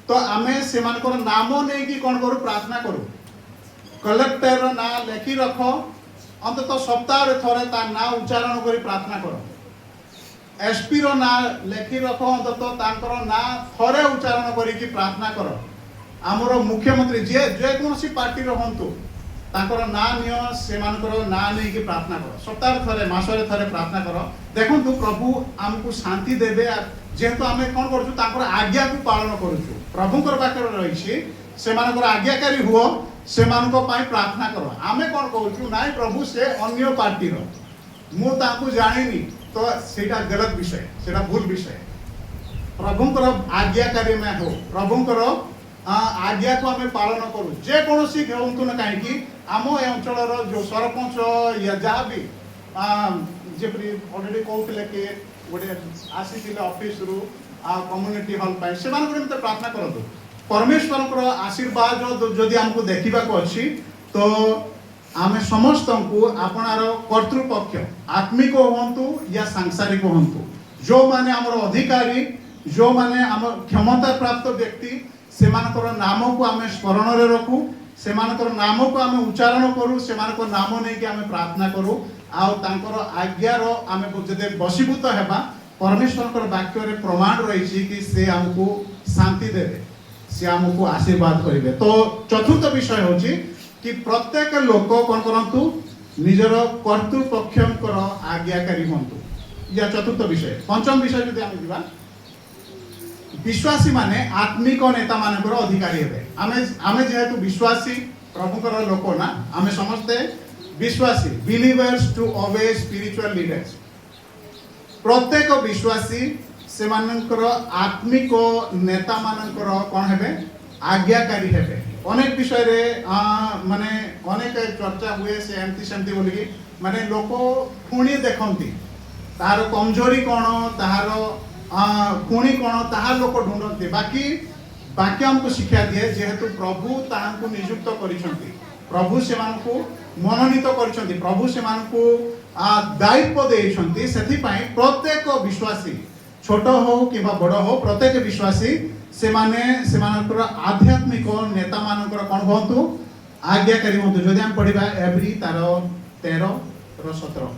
तो आमे से मानकर नाम नै कि कोन करू प्रार्थना करू कलेक्टर ना लेखि रखो अंततः सप्ताह रे थरे ता ना उच्चारण करी प्रार्थना करो एसपी रो ना लेखि रखो अंततः तांकर ना थरे उच्चारण करी कि प्रार्थना करो आमर मुख्यमंत्री जे जे कोनसी पार्टी रहंतु तांकर ना नियो से मानकर ना नै कि प्रार्थना करो सप्ताह थरे मासरे थरे प्रार्थना करो देखंतु प्रभु हमको शांति देबे जेहेतु आमे कोन करछु तांकर आज्ञा को पालन करछु प्रभुकर वाक्य रहिछि से आज्ञाकारी हुओ से प्रार्थना करो आमे कौन कहूँ ना प्रभु से अन्य पार्टी मु ताकू जानिनी तो सेटा गलत विषय सेटा भूल विषय प्रभुंकर आज्ञाकारी में हो प्रभुंकर आज्ञा को आम पालन करूँ जेकोसी हूँ ना कहीं आम ए अंचल जो सरपंच या जहाँ भी जपरी अलरेडी कहते कि गोटे आसी ऑफिस रु कम्युनिटी हॉल पर से प्रार्थना करूँ परमेश्वर आशीर्वाद जदि आमको देखा अच्छी तो आम समस्त को आपणार कर्तृपक्ष आत्मिक हूँ या सांसारिक हूँ जो माने आमर अधिकारी जो माने आम क्षमता प्राप्त व्यक्ति से नाम को आम स्मरण में रखू से नाम को आम उच्चारण करूँ से नाम नहीं कि आम प्रार्थना करूँ आउर आज्ञार आम जब बशीभूत होगा परमेश्वर वाक्य रे प्रमाण रही कि से आमको शांति देवे से आमको आशीर्वाद करेंगे तो चतुर्थ विषय हूँ कि प्रत्येक लोक कौन करूँ निजर कर्तृपक्षर आज्ञाकारी हूँ या चतुर्थ विषय पंचम विषय जो आम जा विश्वासी माने आत्मिक नेता मानकर अधिकारी हे आमे जेहेतु विश्वासी प्रभुकर लोक ना आमे समस्ते विश्वासी believers to obey spiritual leaders प्रत्येक विश्वासी से मानकर आत्मिक नेता मानकर कौन हेबे आज्ञाकारी हेबे अनेक विषय रे माने अनेक चर्चा हुए से एमती सेमती बोली माने लोक पुणी देखंती तार कमजोरी कौन तार पुणी कौन ताहा लोक ढूंढते बाकी बाकी हमको शिक्षा दिए जेहेतु प्रभु ताहांको नियुक्त करिसंती प्रभु से मनोनीत करिसंती प्रभु से दायित्व देइसंती सेथि पई प्रत्येक विश्वासी छोट हो कि बड़ हो प्रत्येक विश्वासी से आध्यात्मिक नेता मानकर कौन हूँ आज्ञाकारी हूँ जदि हम पढ़ा एवरी तार 13 र 17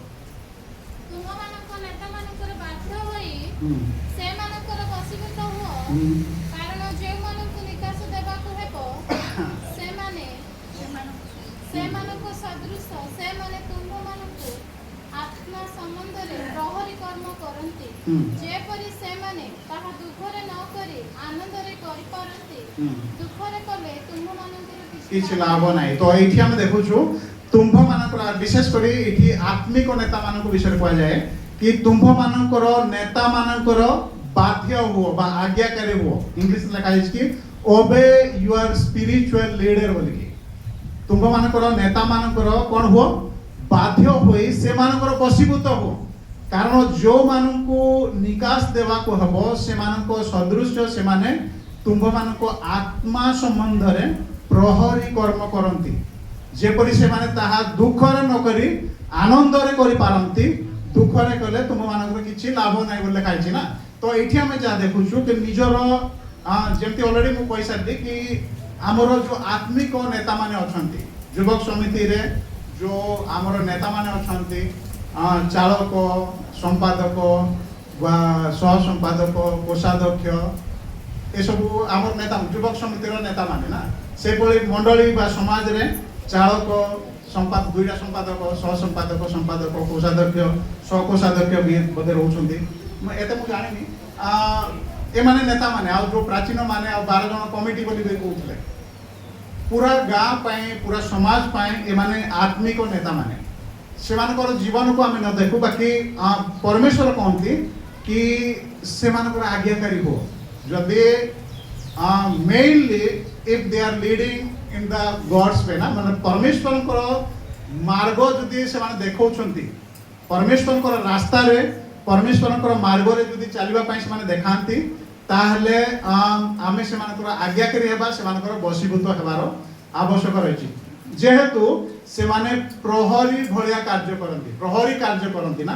कारण जे मानक निकास देबा को हेबो से माने सदृश से माने तुम मानक आत्मा संबंध रे प्रहरी कर्म करंती जे परि से माने ताहा दुख रे न करी आनंद रे करि परंती दुख रे कले तुम मानक किछ लाभ नाही तो एठी हम देखु छु तुंभ मानकर विशेष करी एठी आत्मिक नेता मानक विषय कहा जाए कि तुंभ मानकर नेता मानकर बाध्य हुओ बा आज्ञाकारी हुओ इंग्लिश लिखा है कि ओबे योर स्पिरिचुअल लीडर बोली तुम मानकर नेता मानकर कौन हुओ बाध्य होई से मानकर बशीभूत हो कारण जो मानको निकास देवा को हबो से मानको सदृश से माने तुम मानको आत्मा संबंध रे प्रहरी कर्म करंती जेपरि से माने ताहा दुख रे न करी आनंद रे करि पारंती दुख रे कले तुम मानकर किछि लाभ नै बोले खाइछि ना तो ये आम जहाँ देखु कि निजर जमती अलरेडी मुझे कही सारी कि आमर जो आत्मिक नेता माने अछंती युवक समिति रे जो आमर नेता माने अछंती चालक संपादक वा सह संपादक कोषाध्यक्ष ये सब आमर नेता युवक समितिर नेता माने ना से मंडली बा समाज रे चालक संपादक दुईटा संपादक सह संपादक संपादक कोषाध्यक्ष सह कोषाध्यक्ष भी बोधे रोचंती एते मु जानिनी ए माने नेता माने आ जो प्राचीन माने आ 12 जन कमिटी बोली कहउथले पूरा गांव पाए पूरा समाज पाए ए माने आत्मिक नेता माने से मानकर जीवन को हमें न देखू बाकी परमेश्वर कहती कि से मानकर आज्ञाकारी हो जदि mainly if they are leading in the God's way ना माने परमेश्वर मार्ग जदि से माने देखौछंती परमेश्वर रास्ता रे परमेश्वर मार्ग रे जदि चलवा पई से देखांती ताहले आमे से आज्ञाकारी हेबा से बशीभूत हेबार आवश्यक रही जेहेतु से माने प्रहरी भलिया कार्य करंती प्रहरी कार्य करंती ना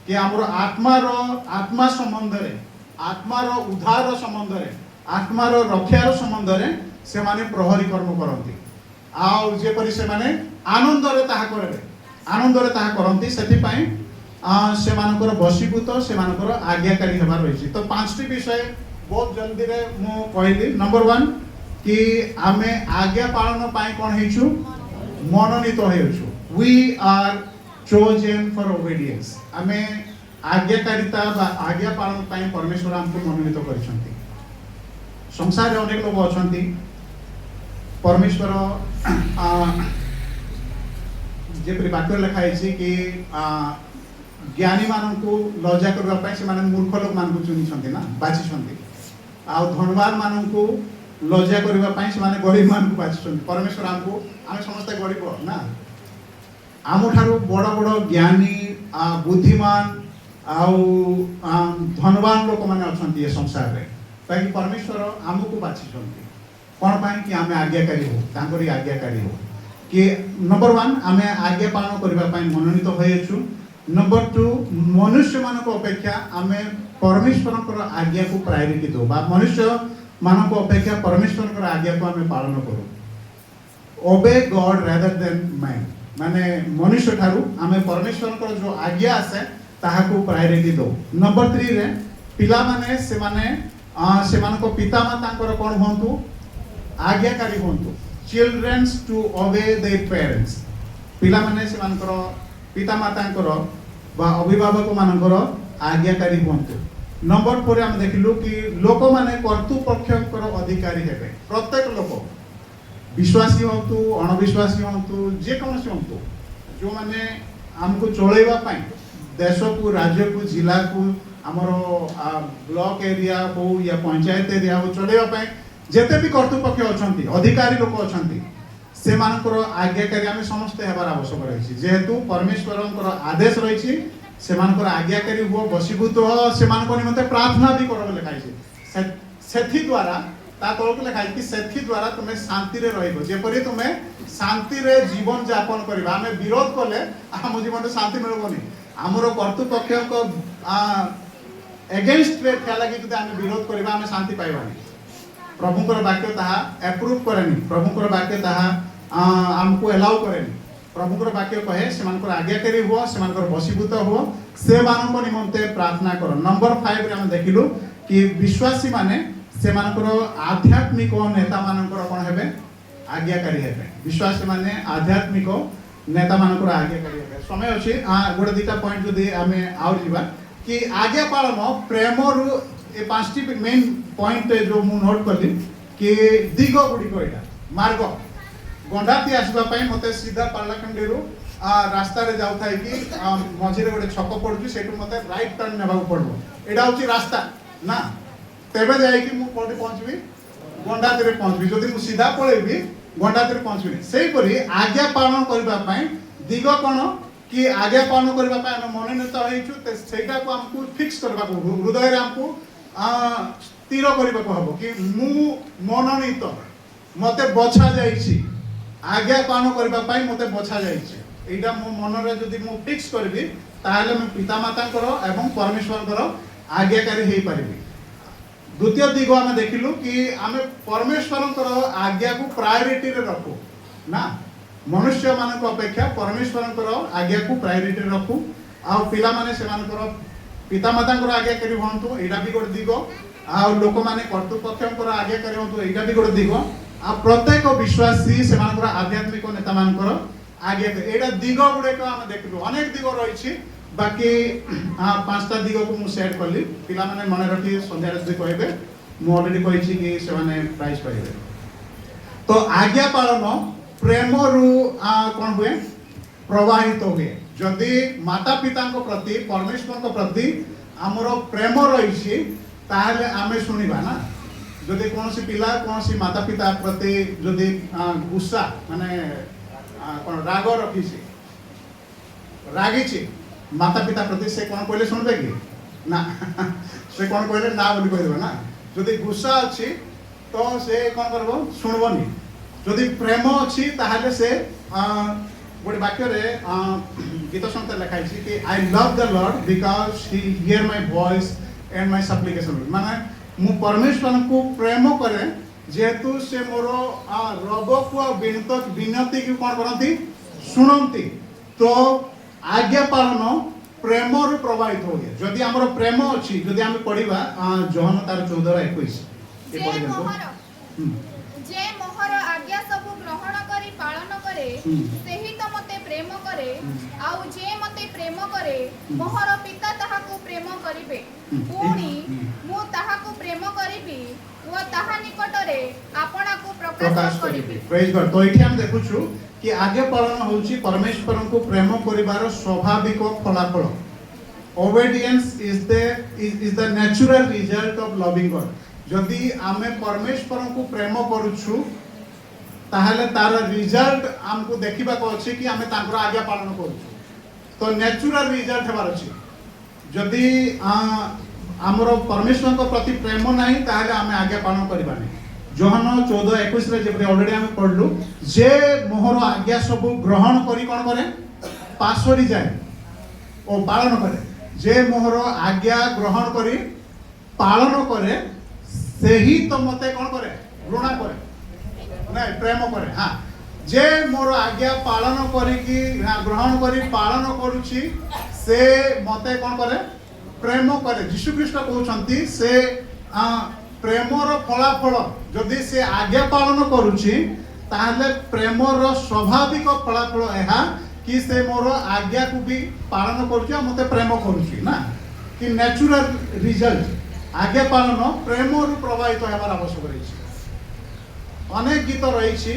कि हमर आत्मा संबंध रे आत्मार उद्धार संबंध रे आत्मार रक्षार संबंध रे से माने प्रहरी कर्म करंती आ जेपरि से माने आनंद रे ताहा करबे आनंद रे ताहा करंती सेति पई से मानकर बशीभूत से मानकर आज्ञाकारी हेबार रही तो 5टी विषय बहुत जल्दी रे मु कहली नंबर 1 कि आमे आज्ञा पालन पाई कोन हेछु मनोनीत हेछु we are chosen for obedience आमे आज्ञाकारिता बा आज्ञा पालन पाई परमेश्वर हमको मनोनीत करिसंती संसार रे अनेक लोग अछंती परमेश्वर जेपरि वाक्य लिखाई कि ज्ञानी मानू लज्जा करने से मूर्ख लोक मान चुनी ना बाछी आ धनवान मानू लज्जा करने से गरीब मान बाछी परमेश्वर आमको आम समस्त गरीब ना आम ठारू बड़ बड़ ज्ञानी बुद्धिमान आउ धनवान लोक मैंने अच्छा ये संसार में कहीं परमेश्वर आमको बाछी कौन पाई कि आम आज्ञाकारी हो तांकरी आज्ञाकारी हो कि नंबर 1 आम आज्ञा पालन करने मनोनीत होइछु नंबर 2 मनुष्य मानक अपेक्षा आम परमेश्वर आज्ञा को प्रायोरिटी दो बा मनुष्य मानक अपेक्षा परमेश्वर आज्ञा को आम पालन करूँ ओबे गॉड रादर देन मैन माने मनुष्य ठारू आम परमेश्वर जो आज्ञा आसे ताहाको प्रायोरिटी दो नंबर 3 रे पिला माने से माने पिता माता कौन होंतु आज्ञाकारी होंतु childrens to obey their parents पिला माने से पिता माता बा अभिभावक मानकर आज्ञाकारी होंतु नंबर 4 हम देखिलु कि लोक माने कर्तृपक्षकर अधिकारी हेबे प्रत्येक लोक विश्वासी होंतु अणविश्वासी होंतु जे कौन होंतु जो माने हमको चलैबा पाई देश को राज्य को जिला को आमर ब्लॉक एरिया हो या पंचायत एरिया हो चलैबा पाई जेते भी कर्तृपक्ष अछंती अधिकारी लोक अछंती से मानकर आज्ञाकारी आम समस्त हेबार आवश्यक रही जेहेतु परमेश्वर आदेश रही से मानकर आज्ञाकारी हुआ बसीभूत हो से निमंते प्रार्थना भी कर लिखाई से द्वारा ता तौक लिखाई कि से द्वारा तुम्हें शांति रे रहिबो जेपरि तुम्हें शांति रे जीवन यापन करबा आम विरोध कले आम जीवन में शांति मिलबोनी आमर कर्तृपक्ष को एगेंस्ट रे क्या लगी जदि आम विरोध करबा आम शांति पाइबानी प्रभुंकर वाक्य ताहा एप्रूव करेनी प्रभुंकर वाक्य ताहा हमको एलाउ करेनी प्रभुंकर वाक्य कहे से मानकर आज्ञाकारी हुआ से मानकर बसीभूत हुआ से मानक निमंते प्रार्थना करो नंबर 5 रे हम देखिलु कि विश्वासी माने से मानकर आध्यात्मिक नेता मानकर कोन हेबे आज्ञाकारी हेबे विश्वासी माने आध्यात्मिक नेता मानकर आज्ञाकारी हेबे समय अछि गोटे दुटा पॉइंट जदि हमें आउर जीवा कि आज्ञा पालन प्रेम रु ए 5टी मेन पॉइंट जो मु नोट कली कि दिग गुडी को एटा मार्ग गंडाती आसबा पई मते सीधा पार्लाखंडी रु रास्ता रे जाउ थाई कि मझी रे गोटे छक पड़ुची सेटु मते राइट टर्न नेबा पड़बो एटा होची रास्ता ना तेबे जाई कि मु कोठी पहुंचबी गंडाती रे पहुंचबी जदि मु सीधा पळेबी गंडाती रे पहुंचबी सेही परी आज्ञा पालन करबा पई दिग कोन कि आज्ञा पालन करबा पई हम मनोनीत होइछु सेटा को हमकु फिक्स करबा को हृदय रे हमकु स्थिर करबा को हबो कि मु मनोनीत मते बछा जाईछि आज्ञा पालन करबा पई मते बछा जाईछि एटा मो मन रे जदि मु फिक्स करबी ताहले मैं पिता माता करो एवं परमेश्वर करो आज्ञाकारी हेई परिबी द्वितीय दिग हम देखिलु कि आमे परमेश्वर करो आज्ञा को प्रायोरिटी रे रखू ना मनुष्य मानक अपेक्षा परमेश्वर करो आज्ञा को प्रायोरिटी रे रखू आ पिला माने से मानकर पिता माता करो आज्ञाकारी होंतु एटा भी गोटे दिग आ लोक माने कर्तृपक्ष करो आज्ञाकारी होंतु एटा भी गोटे दिग आ प्रत्येक विश्वासी से मानकर आध्यात्मिक नेता मानकर आगे एटा दिग गुडे को हम देखलु अनेक दिग रही बाकी 5टा दिग को मु सेट करली पिला माने मन रखी संध्या रे कहबे मु ऑलरेडी कहिछि कि से माने प्राइस पाइबे तो आज्ञा पालन प्रेम रु कोन हुए प्रवाहित हुए जदि माता पिता को प्रति परमेश्वर को प्रति हमरो प्रेम रही ताहले आमे सुनिबा ना जदि कोनसी पिला कोनसी माता पिता प्रति जदि गुस्सा माने कोन राग रखिछि रागिछि माता पिता प्रति से कोन कहले सुनबे कि ना से कोन कहले ना बोली कह देबा ना जदि गुस्सा अछि तो से कोन करबो सुनबोनी जदि प्रेम अछि ताहले से गोटे वाक्य रे गीत संहिता लिखाई छी कि I love the Lord because he hear my voice and my supplication माने मु परमेश्वर को प्रेम करे जेहेतु से मोर रब को विनती की कोन करंती सुनंती तो आज्ञा पालन प्रेम रु प्रभावित हो गया जदि हमर प्रेम अछि जदि हम पढिबा जॉन तार 14:21 ए पढि देखो जे मोहर आज्ञा सब ग्रहण करी पालन करे सेही तो मते प्रेम करे आउ जे मते प्रेम करे मोहर पिता ताहाकु प्रेम करिबे पुणी मु ताहाकु प्रेम करिबी व ताहा निकटरे आपणाकु प्रकाश करिबे। Praise God. तो एठी हम देखुछु कि आगे पालन होउची परमेश्वर को प्रेम करिवार स्वाभाविक फलाफल। Obedience is the natural result of loving God. जदि आमे परमेश्वर को प्रेम करूछु ताहले तार रिजल्ट हमको देखिबा को अछि कि आमे तांकर आज्ञा पालन करूछु। तो नेचुरल रिजल्ट हेबार अछि। जदि हमरो परमेश्वर को प्रति प्रेम नाही ताहले आमे आज्ञा पालन करिबा नै। जोहन 14:21 रे जेपरे ऑलरेडी हम पढलु जे मोहर आज्ञा सब ग्रहण करी कोन करे पासोरी जाय ओ पालन करे। जे मोहर आज्ञा ग्रहण करी पालन करे सेही तो मते कोन करे घृणा करे नहीं प्रेम करे। हाँ जे मोर आज्ञा पालन करी कि ग्रहण करी पालन करूची से मते कोन करे प्रेम करे। यीशु ख्रीष्ट कहउछंती से प्रेमर फलाफल जदि से आज्ञा पालन करूची ताहले प्रेमर स्वाभाविक फलाफल एहा कि से मोर आज्ञा को भी पालन करूची आ मते प्रेम करूची ना कि नेचुरल रिजल्ट आज्ञा पालन प्रेम रु प्रभावित हेबार आवश्यक रही। अनेक गीत रही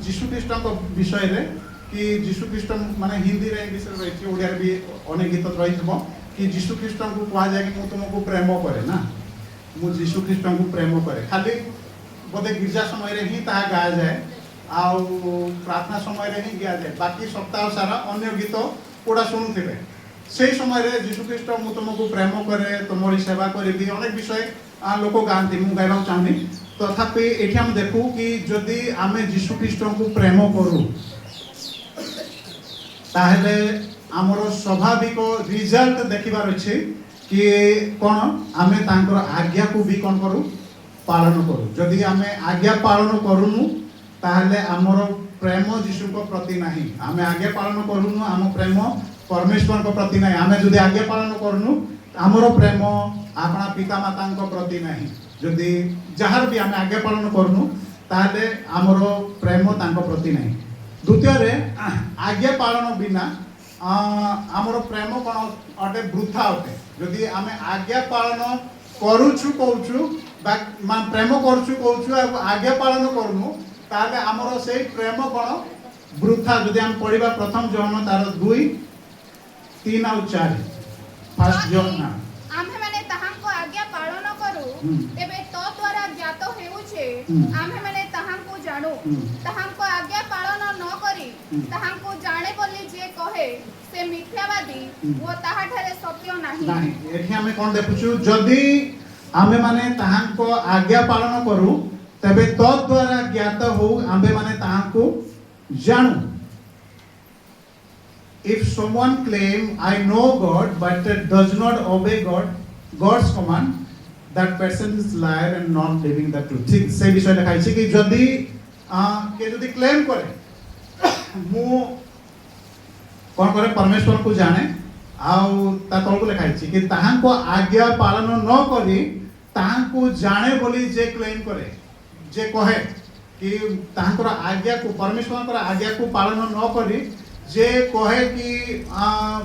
जीशु ख्रीष्ट विषय रे कि जीशु ख्रीष्ट माने हिंदी रे विषय रही ओडिया भी अनेक गीत रही कि जीशु ख्रीष्ट को कहा जाए कि मु तुमको प्रेम करे ना मु जीशु ख्रीष्ट को प्रेम करे। खाली बोधे गिरजा समय रे ही ताहा गाया जाए आउ प्रार्थना समय रे ही गाया जाए बाकी सप्ताह सारा अन्य गीत कोडा सुनुथिबे। से समय रे जीशु ख्रीष्ट मु तुमको प्रेम करे तुमरी सेवा करी अनेक विषय लोक गांती मु गाइबा चाहनी। तथापि एठी हम देखू कि जदि आमे जीशु ख्रीष्ट को प्रेम करू ताहले हमरो स्वाभाविक रिजल्ट देखिबार अछि कि कोन आमे तांकर आज्ञा को भी कोन करू पालन करू। जदि आमे आज्ञा पालन करूनु ताहले हमरो प्रेम जीशु को प्रति नाही। आमे आज्ञा पालन करूनु हम प्रेम परमेश्वर को प्रति नाही। आमे जदि आज्ञा पालन करूनु हमरो प्रेम आपना पिता माता को प्रति नाही। जदि जहार भी आमे आज्ञा पालन करूनु ताहले हमरो प्रेम तांको प्रति नाही। द्वितीय रे आज्ञा पालन बिना हमरो प्रेम कोन अटे वृथा अटे। जदि आमे आज्ञा पालन करूछु कहूछु बा प्रेम करूछु कहूछु आज्ञा पालन करूनु ताहले हमरो सेही प्रेम कोन वृथा। जदि हम पढिबा प्रथम जोहन तार 2:3 और 4 फर्स्ट जोहन ना आम्हे माने ताहांको आज्ञा पालन करू तेबे तो द्वारा ज्ञात हेउछे आम्हे माने ताहांको जानु ताहांको आज्ञा पालन न करी ताहांको जाने बोली जे कहे से मिथ्यावादी वो ताहा ठारे सत्य नाही। नाही एठी हमें कोन देखुछु जदि आमे माने ताहांको आज्ञा पालन करू तबे तो द्वारा ज्ञात हो आमे माने ताहांको जानु। If someone claim I know God but does not obey God's command, that person is liar and not living the truth. ठीक से विषय लिखा है कि जदि के जदि क्लेम करे मु कोन करे परमेश्वर को जाने आउ ता तल को लिखा है कि ताहांको आज्ञा पालन न करी ताहांको जाने बोली जे क्लेम करे जे कहे कि ताहांकर आज्ञा को परमेश्वर आज्ञा को पालन न करी जे कहे कि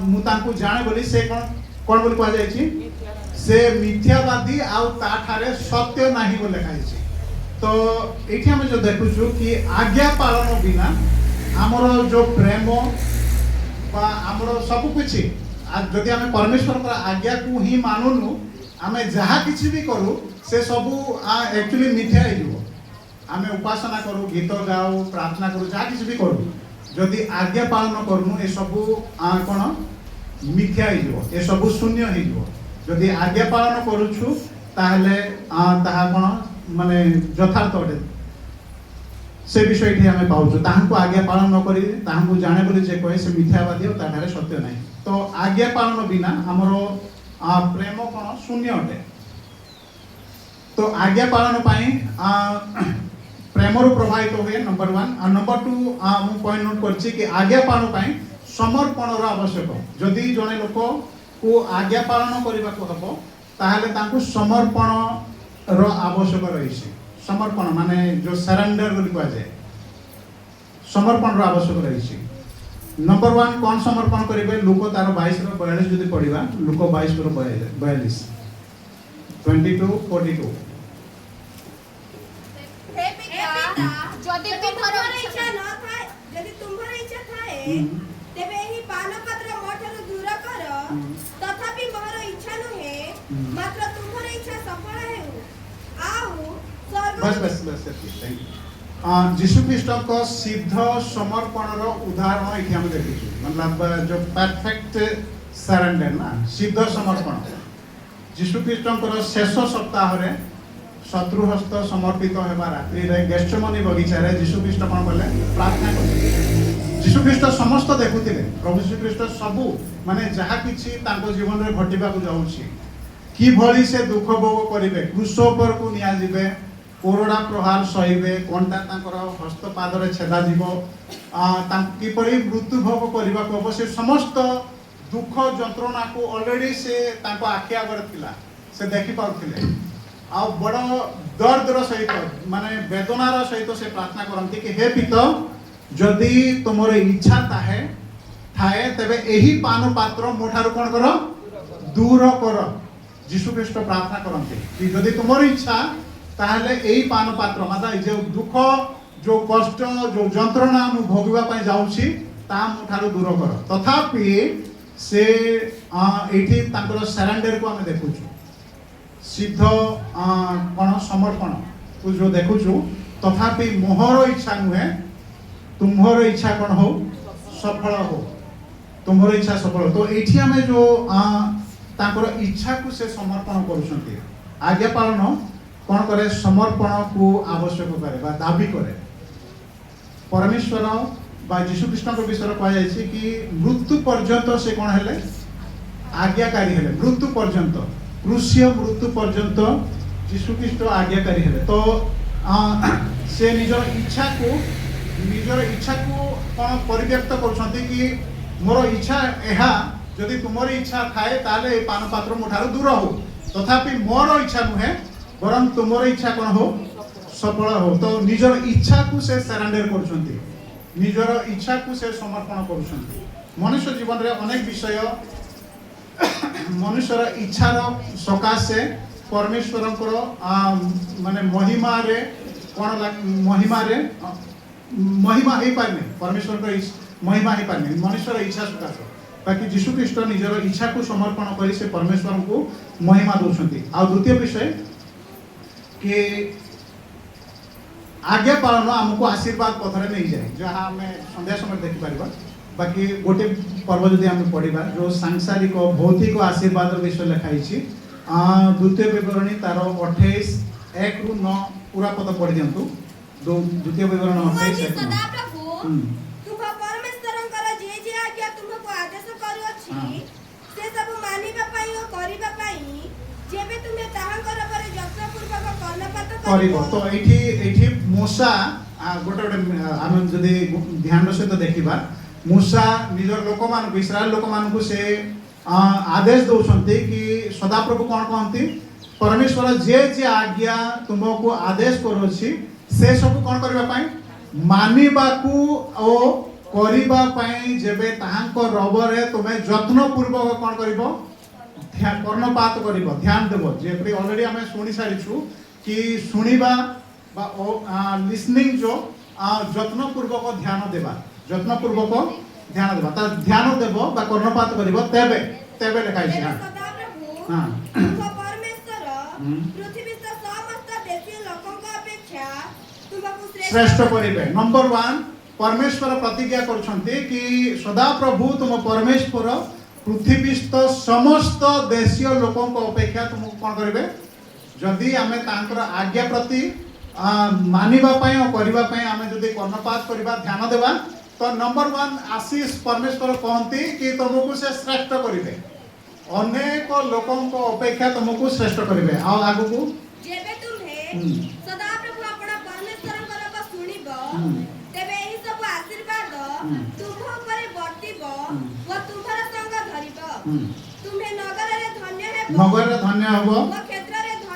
मु तांको जाने बोली से कोन बोली कहा जाय छी से मिथ्यावादी आउ ता ठारे सत्य नाही बोले लिखा है। तो एठी हम जो देखुछु कि आज्ञा पालन बिना हमरो जो प्रेम बा हमरो सब कुछ आज जदि हम परमेश्वर का आज्ञा को ही मानुनु आमे जहा किछि भी करू से सब एक्चुअली मिथ्या हे जो आमे उपासना करू गीत गाऊ प्रार्थना करू जहा किछि भी करू जदि आज्ञा पालन करूनु ए सब कोन मिथ्या हे जो ए सब शून्य हे जो। जदि आज्ञा पालन करूछु ताहले ताहा कोन माने यथार्थ अटे से विषय ठी हमें पाउछु ताहांको आज्ञा पालन न करी ताहांको जाने बोली जे कहे से मिथ्यावादी और ताहारे सत्य नाही। तो आज्ञा पालन बिना हमरो प्रेम कोन शून्य अटे। तो आज्ञा पालन पाई प्रेम रु प्रभावित हुए नंबर 1 और नंबर 2 मु पॉइंट नोट करछि कि आज्ञा पालन पाई समर्पण रो आवश्यक। जदि जने लोक को आज्ञा पालन करबा को हबो ताहले तांको समर्पण रो आवश्यक रहिछि। समर्पण माने जो सरेंडर बोली कहा जाए समर्पण रो आवश्यक रहिछि। नंबर 1 कौन समर्पण करेंगे लुक तार 22:42 जदि पढ़ा लुक 22:42 22:42 हे पिता যদি যদি তোমার তোমার ইচ্ছা ন থাকে যদি তোমার ইচ্ছা থাকে তেবে এই পানপত্র মোঠରୁ দূର କର ତଥାପି ମୋର ଇଚ୍ଛା ନୁହେଁ ମାତ୍ର ତୁମର ଇଚ୍ଛା ସଫଳ ହେଉ ଆଉ बस थैंक यू जीशु ख्रीस्ट को सिद्ध समर्पण उदाहरण ये हम देखी मतलब जो परफेक्ट सरेंडर ना सिद्ध समर्पण जीशु ख्रीस्ट शेष सप्ताह रे शत्रु हस्त समर्पित होगा रात्रि रे गेस्टमनी बगीचा रे जीशु ख्रीस्ट कौन कले प्रार्थना कले जीशु ख्रीस्ट समस्त देखुते प्रभु जीशु ख्रीस्ट सबू माने जहाँ किसी जीवन में घटवा जाऊँगी कि भली से दुख भोग करेंगे क्रूस पर को निया जिबे कोरोना प्रहार सहिबे कंटा तांकर हस्त पादरे छेदा जीव किपरि मृत्यु भोग करने को से समस्त दुख जंत्रणा को ऑलरेडी से तांको आखि आगर थिला से देखि पाउथिले आ बड़ दर्दर सहित माने वेदनार सहित से प्रार्थना करती कि हे पिता जदि तुमर इच्छा ताहे थाए तबे एही पान पात्र मोठार कोन करो दूर कर जीशु ख्रीस्ट प्रार्थना करते कि जदि तुमर इच्छा ताहले एही पान पात्र मतलब जो दुख जो कष्ट जो जंत्रणा मु भोगवा पई जाउछी ता मुठारु दूर कर तथापि से एठी तांकर सरेंडर को हम देखुछु सिद्ध कोन समर्पण को जो देखुछु तथापि मोहर इच्छा नुहे तुम्हर इच्छा कोन हो सफल हो तुम्हर इच्छा सफल तो एठी हमें जो तांकर इच्छा को से समर्पण करूछंती आज्ञा पालन कौन करे समर्पण को आवश्यक करे बा दाबी करे परमेश्वर बा जीशु कृष्ण को विषय कह जाय कि मृत्यु पर्यंत से कौन हेले आज्ञाकारी हेले मृत्यु पर्यंत क्रूसीय मृत्यु पर्यंत जीशु कृष्ण आज्ञाकारी हेले तो से निजर इच्छा को कौन परिव्यक्त करछंती कि मोर इच्छा एहा जदि तुमर इच्छा थाए ताले ए पान पात्र मोठार दूर हो तथापि मोर इच्छा नुहे बरं तुमर इच्छा कौन हो सफल हो तो निजर इच्छा को से सरेंडर करछंती निजर इच्छा को से समर्पण करछंती मनुष्य जीवन रे अनेक विषय मनुष्यर इच्छार सकाशे परमेश्वर माने महिमा रे कौन महिमा ही पारने परमेश्वर को महिमा ही पारने मनुष्यर इच्छा सकाशे बाकी जीशु ख्रीस्ट निजर इच्छा को समर्पण करी से परमेश्वर को महिमा दौरान आ द्वितीय विषय कि आज्ञा पालन आमको आशीर्वाद पथरे नहीं जाए जहाँ आम संध्या समय देखिपर बाकी गोटे पर्व जदि आम पढ़ा जो सांसारिक भौतिक आशीर्वाद विषय लिखाई द्वितीय विवरणी तार 28:1-9 पूरा पद पढ़ी दिंतु द्वितीय विवरण 28:1 से सब मानिबा पई ओ करिबा पई जेबे तुमे ताहांकर पर यत्नपूर्वक कर्णपात करिबो तो एठी मूसा गोटे गोटे आम जदि ध्यान सहित देखिबा मूसा निजर लोक मान इस्राएल लोक मान को से आदेश दौरान कि सदाप्रभु कौन कहती परमेश्वर जे जे आज्ञा तुमको आदेश करोछि से सब कौन करबा पई मानिबाकू ओ करिबा पई जेबे ताहांको रबरे तुमे यत्नपूर्वक कौन करिबो कर्णपात करिबो ध्यान देबो जे ऑलरेडी हमें सुनी सारिछु कि सुनिबा बा लिसनिंग जो यत्नपूर्वक ध्यान देबा यत्नपूर्वक ध्यान देबा ता ध्यान देबो बा कर्णपात करिबो तेबे तेबे लिखाई छै हां परमेश्वर पृथ्वीस्थ समस्त देशीय लोकक अपेक्षा तुमको श्रेष्ठ करिबे नंबर 1 परमेश्वर प्रतिज्ञा करछन्ते कि सदा प्रभु तुम परमेश्वर पृथ्वीस्थ समस्त देशीय लोकों अपेक्षा तुमको कौन करेंगे जदि आम तांकर आज्ञा प्रति मानिबा पई और करिबा पई आम जदि कर्णपात करबा ध्यान देबा तो नंबर 1 आशीष परमेश्वर कहती कि तुमको से श्रेष्ठ करेंगे अनेक लोकों अपेक्षा तुमको श्रेष्ठ करेंगे आ आगु को जेबे तुम्हे सदा प्रभु अपना परमेश्वर को सुनिबो तेबे एही सब आशीर्वाद तुम ऊपर वर्तिबो व तुम्हारा संग धरिबो तुम्हे नगर रे धन्य हेबो नगर रे धन्य हेबो व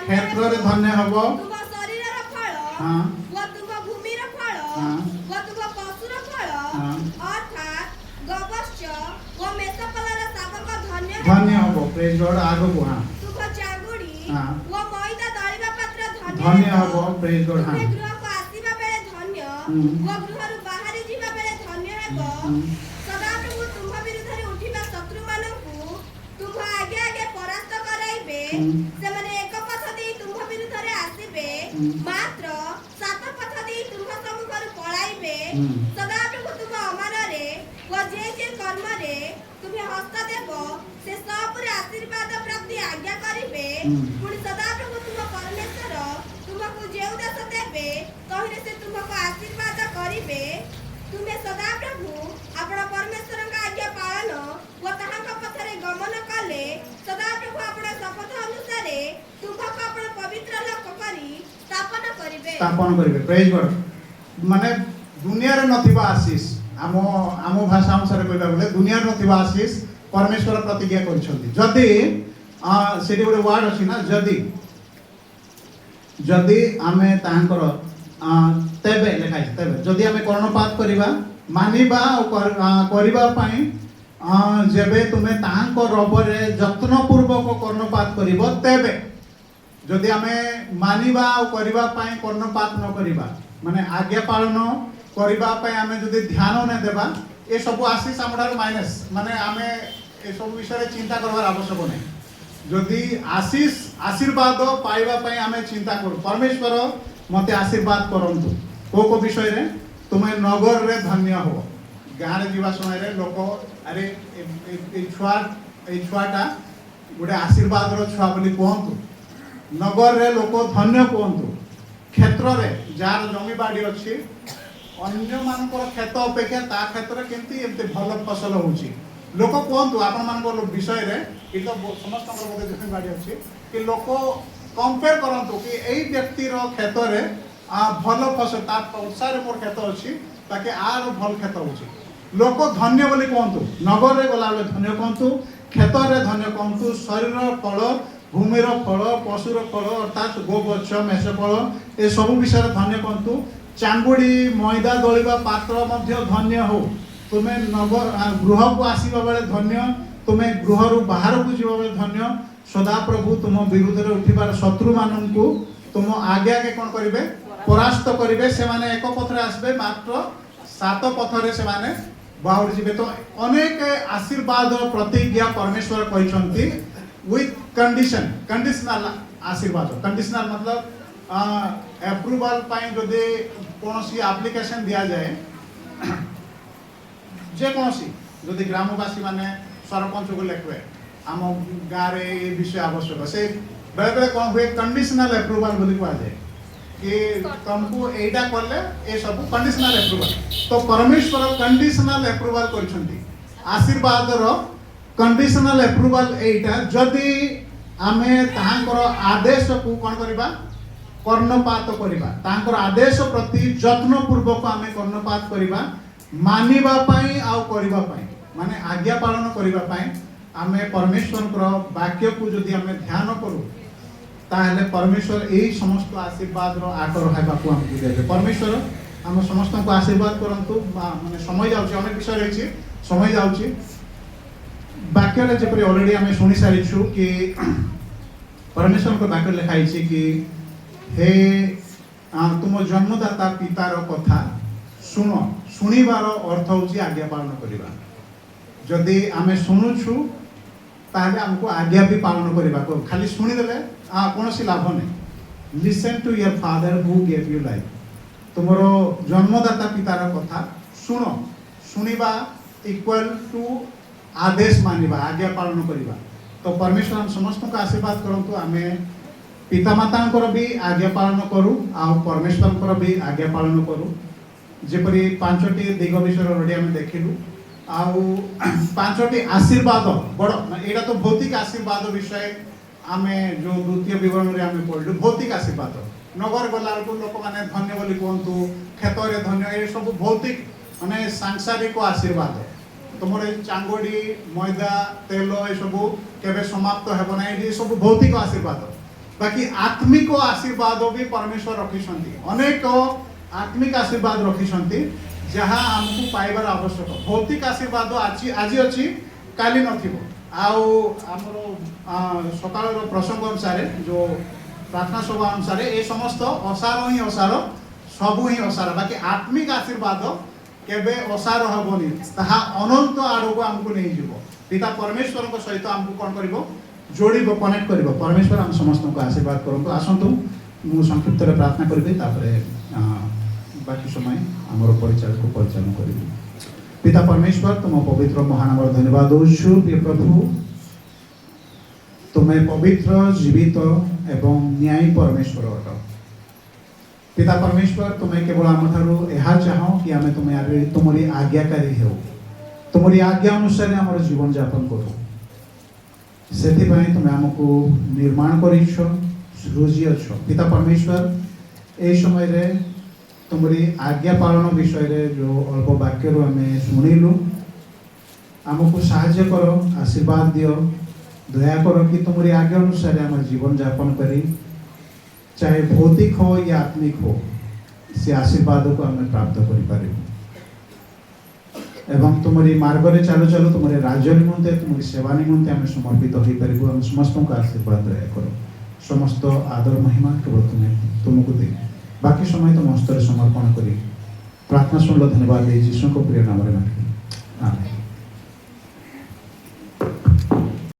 क्षेत्र रे धन्य हेबो तुम शरीर रे फल व तुम भूमि रे फल व तुम पशु रे फल अर्थात ଧନ୍ୟ ହବ ପ୍ରେଜ୍ ଗଡ୍ ଆଗକୁ ହଁ ତୁମ ଚାଙ୍ଗୁଡି ହଁ। ଓ ମଇଦା ଦଳିବା ପାତ୍ର ଧନ୍ୟ ହବ ପ୍ରେଜ୍ ଗଡ୍ ହଁ ତୁମେ ଗୃହକୁ ଆସିବା ବେଳେ ଧନ୍ୟ ହୁଁ। ଓ ଗୃହରୁ ବାହାରି ଯିବା ବେଳେ ଧନ୍ୟ ହେବ। ହୁଁ। ସଦାପ୍ରଭୁ ତୁମ ବିରୁଦ୍ଧରେ ଉଠିବା ଶତ୍ରୁମାନଙ୍କୁ ତୁମ ଆଗେ ଆଗେ ପରାସ୍ତ କରାଇବେ। ହୁଁ। ସେମାନେ ଏକ ପଥ ଦେଇ ତୁମ ବିରୁଦ୍ଧରେ ଆସିବେ, ହୁଁ। ମାତ୍ର 7 ପଥ ଦେଇ ତୁମ ସମ୍ମୁଖରୁ ପଳାଇବେ। ହୁଁ। ସଦାପ୍ରଭୁ ତୁମ ଅମରରେ ଓ ଯେ କର୍ମରେ ତୁମେ ହସ୍ତ ଦେବ ସେ ସବୁରେ ଆଶୀର୍ବାଦ ପ୍ରାପ୍ତି ଆଜ୍ଞା କରିବେ। ହୁଁ। ପୁଣି ସଦାପ୍ରଭୁ ତୁମ ପରମେଶ୍ୱର ତୁମକୁ ଯେଉଁ ଦେଶ ଦେବେ ତହିଁରେ ସେ ତୁମକୁ ଆଶୀର୍ବାଦ କରିବେ। ତୁମେ ସଦାପ୍ରଭୁ ଆପଣ ପରମେଶ୍ୱରଙ୍କ ଆଜ୍ଞା ପାଳନ ଓ ତାହାଙ୍କ ପଥରେ ଗମନ କଲେ ସଦାପ୍ରଭୁ ଆପଣ ଶପଥ ଅନୁସାରେ ତୁମକୁ ଆପଣ ପବିତ୍ର ଲୋକ କରି ସ୍ଥାପନ କରିବେ। ସ୍ଥାପନ କରିବେ ପ୍ରେଜ୍ ଗଡ୍ ମାନେ ଦୁନିଆରେ ନଥିବା ଆଶୀଷ ଆମ ଭାଷା ଅନୁସାରେ କହିବାକୁ ଗଲେ ଦୁନିଆରେ ନଥିବା ଆଶୀଷ ପରମେଶ୍ୱର ପ୍ରତିଜ୍ଞା କରିଛନ୍ତି ଯଦି ସେଠି ଗୋଟେ ୱାର୍ଡ ଅଛି ନା ଯଦି ଆମେ ତାହାଙ୍କର ତେବେ ଲେଖା ହେଇଛି ତେବେ ଯଦି ଆମେ କର୍ଣ୍ଣପାତ କରିବା ମାନିବା ଆଉ କରିବା ପାଇଁ ଯେବେ ତୁମେ ତାହାଙ୍କ ରବରେ ଯତ୍ନପୂର୍ବକ କର୍ଣ୍ଣପାତ କରିବ ତେବେ ଯଦି ଆମେ ମାନିବା ଆଉ କରିବା ପାଇଁ କର୍ଣ୍ଣପାତ ନ କରିବା ମାନେ ଆଜ୍ଞା ପାଳନ କରିବା ପାଇଁ ଆମେ ଯଦି ଧ୍ୟାନ ନ ଦେବା ଏସବୁ ଆଶୀଷ ଆମଠାରୁ ମାଇନସ୍ ମାନେ ଆମେ ଏସବୁ ବିଷୟରେ ଚିନ୍ତା କରିବାର ଆବଶ୍ୟକ ନାହିଁ ଯଦି ଆଶୀର୍ବାଦ ପାଇବା ପାଇଁ ଆମେ ଚିନ୍ତା କରୁ ପରମେଶ୍ୱର ମୋତେ ଆଶୀର୍ବାଦ କରନ୍ତୁ କୋଉ ବିଷୟରେ ତୁମେ ନଗରରେ ଧନ୍ୟ ହବ ଗାଁରେ ଯିବା ସମୟରେ ଲୋକ ଆରେ ଏଇ ଛୁଆଟା ଗୋଟେ ଆଶୀର୍ବାଦର ଛୁଆ ବୋଲି କୁହନ୍ତୁ ନଗରରେ ଲୋକ ଧନ୍ୟ କୁହନ୍ତୁ କ୍ଷେତ୍ରରେ ଯାହାର ଜମି ବାଡ଼ି ଅଛି ଅନ୍ୟମାନଙ୍କର କ୍ଷେତ ଅପେକ୍ଷା ତା କ୍ଷେତ୍ରରେ କେମିତି ଏମିତି ଭଲ ଫସଲ ହେଉଛି ଲୋକ କୁହନ୍ତୁ ଆପଣମାନଙ୍କ ବିଷୟରେ କି ତ ସମସ୍ତଙ୍କର ବୋଧେ ଜମି ବାଡ଼ି ଅଛି କି ଲୋକ କମ୍ପେୟାର କରନ୍ତୁ କି ଏଇ ବ୍ୟକ୍ତିର କ୍ଷେତରେ ଭଲ ଫସଲ ତା ପଛରେ ମୋର କ୍ଷେତ ଅଛି ତାକେ ଆର ଭଲ କ୍ଷେତ ହେଉଛି ଲୋକ ଧନ୍ୟ ବୋଲି କୁହନ୍ତୁ ନଗରରେ ଗଲାବେଳେ ଧନ୍ୟ କୁହନ୍ତୁ କ୍ଷେତରେ ଧନ୍ୟ କୁହନ୍ତୁ ଶରୀରର ଫଳ ଭୂମିର ଫଳ ପଶୁର ଫଳ ଅର୍ଥାତ୍ ଗୋବଛ ମେଷ ଫଳ ଏସବୁ ବିଷୟରେ ଧନ୍ୟ କୁହନ୍ତୁ ଚାଙ୍ଗୁଡ଼ି ମଇଦା ଦଳିବା ପାତ୍ର ମଧ୍ୟ ଧନ୍ୟ ହଉ ତୁମେ ଗୃହକୁ ଆସିବା ବେଳେ ଧନ୍ୟ ତୁମେ ଗୃହରୁ ବାହାରକୁ ଯିବା ବେଳେ ଧନ୍ୟ ସଦାପ୍ରଭୁ ତୁମ ବିରୁଦ୍ଧରେ ଉଠିବାର ଶତ୍ରୁମାନଙ୍କୁ ତୁମ ଆଗେ ଆଗେ କ'ଣ କରିବେ ପରାସ୍ତ କରିବେ ସେମାନେ ଏକ ପଥରେ ଆସିବେ ମାତ୍ର 7 ପଥରେ ସେମାନେ ବାହୁଡ଼ି ଯିବେ ତ ଅନେକ ଆଶୀର୍ବାଦ ପ୍ରତିଜ୍ଞା ପରମେଶ୍ୱର କହିଛନ୍ତି with conditional आशीर्वाद कंडीशनल मतलब अप्रूवल पाई जदि कोनोसी एप्लिकेशन दिया जाए जे कोनोसी जदि ग्रामवासी माने सरपंच को लेखवे आम गाँव रे ये विषय आवश्यक से बेले बेले कौन हुए कंडीशनल अप्रूवल बोली कहा जाए कि तुमको एटा करले ए सब कंडीशनल अप्रूवल तो परमेश्वर कंडीशनल अप्रूवल करछंती आशीर्वाद रो कंडीशनल अप्रूवल एटा जदि आमे तांकर आदेश को कोन करबा कर्णपात करबा तांकर आदेश प्रति यत्न पूर्वक आमे कर्णपात करबा मानिबा पई आ करबा पई माने आज्ञा पालन करबा पई आमे परमेश्वर वाक्य को जदि आमे ध्यान करू ताहले परमेश्वर एई समस्त आशीर्वाद रो आकर हेबा को हमकु देबे परमेश्वर हम समस्त को आशीर्वाद करंतु माने समय जाउची अनेक विषय रहिछि समय जाउची वाक्य रे जेपरि ऑलरेडी आमे सुनि सारिछु कि परमेश्वर को वाक्य लिखाई छी कि हे तुम जन्मदाता पितार कथा सुन सुनिबार अर्थ होची आज्ञा पालन करिबा जदि आमे सुनुछु ताहले हमको आज्ञा भी पालन करिबा को खाली सुनि देले कोनोसी लाभ नै listen to your father who gave you life तुमरो जन्मदाता पितार कथा सुनो सुनिबा इक्वल टू आदेश मानिबा आज्ञा पालन करिबा तो परमेश्वर हम समस्त को आशीर्वाद करंतु आमे पिता मातांकर भी आज्ञा पालन करू आ परमेश्वरकर भी आज्ञा पालन करू जेपरि पांचटी दिग विषय ऑलरेडी हम देखिलु आ पांचटी आशीर्वाद बड़ एटा तो भौतिक आशीर्वाद विषय आमे जो द्वितीय विवरण रे आमे पढलु भौतिक आशीर्वाद नगर गला को लोक माने धन्य बोली कहंतु खेत रे धन्य ए सब भौतिक माने सांसारिक आशीर्वाद तुमर चांगोडी मैदा तेल ए सब केबे समाप्त हेबो नै ए सब भौतिक आशीर्वाद बाकी आत्मिक आशीर्वाद भी परमेश्वर रखिसंती अनेक आत्मिक आशीर्वाद रखिसंती जहाँ हमको पाइबार आवश्यक भौतिक आशीर्वाद आज अच्छी काली नथिबो ଆଉ ଆମର ସକାଳର ପ୍ରସଙ୍ଗ ଅନୁସାରେ ଯେଉଁ ପ୍ରାର୍ଥନା ସଭା ଅନୁସାରେ ଏ ସମସ୍ତ ଅସାର ହିଁ ଅସାର, ସବୁ ହିଁ ଅସାର, ବାକି ଆତ୍ମିକ ଆଶୀର୍ବାଦ କେବେ ଅସାର ହେବନି, ତାହା ଅନନ୍ତ ଆଡ଼କୁ ଆମକୁ ନେଇଯିବ। ପିତା ପରମେଶ୍ୱରଙ୍କ ସହିତ ଆମକୁ କ'ଣ କରିବ? ଯୋଡ଼ିବ, କନେକ୍ଟ କରିବ। ପରମେଶ୍ୱର ଆମ ସମସ୍ତଙ୍କୁ ଆଶୀର୍ବାଦ କରନ୍ତୁ। ଆସନ୍ତୁ ମୁଁ ସଂକ୍ଷିପ୍ତରେ ପ୍ରାର୍ଥନା କରିବି, ତାପରେ ବାକି ସମୟ ଆମର ପରିଚାଳନା କରିବି। ପିତା ପରମେଶ୍ୱର, ତୁମ ପବିତ୍ର ମହାନାମର ଧନ୍ୟବାଦ ଦେଉଛୁ। ପ୍ରିୟ ପ୍ରଭୁ, ତୁମେ ପବିତ୍ର, ଜୀବିତ ଏବଂ ନ୍ୟାୟୀ ପରମେଶ୍ୱର ଅଟ। ପିତା ପରମେଶ୍ୱର, ତୁମେ କେବଳ ଆମଠାରୁ ଏହା ଚାହ କି ଆମେ ତୁମରି ଆଜ୍ଞାକାରୀ ହେଉ, ତୁମରି ଆଜ୍ଞା ଅନୁସାରେ ଆମର ଜୀବନ ଯାପନ କରୁ। ସେଥିପାଇଁ ତୁମେ ଆମକୁ ନିର୍ମାଣ କରିଛ, ସୃଜିଅଛ। ପିତା ପରମେଶ୍ୱର, ଏହି ସମୟରେ ତୁମରି ଆଜ୍ଞା ପାଳନ ବିଷୟରେ ଯେଉଁ ଅଳ୍ପ ବାକ୍ୟରୁ ଆମେ ଶୁଣିଲୁ, ଆମକୁ ସାହାଯ୍ୟ କର, ଆଶୀର୍ବାଦ ଦିଅ, ଦୟା କର कि तुम्हारी आज्ञा अनुसार आम जीवन यापन करी, चाहे भौतिक हो या आत्मिक हो, से आशीर्वाद को आम प्राप्त करें। तुम्हारी मार्ग में चालू चालू तुम्हारे राज्य निमंते, तुम्हारी सेवा निमंते आम समर्पित हो पार। आम समस्त को आशीर्वाद दया कर, समस्त आदर महिमा केवल तुमको दे, बाकी समय तुम हस्तर समर्पण करी प्रार्थना शुणल। धन्यवाद दे, यीशु को प्रिय नाम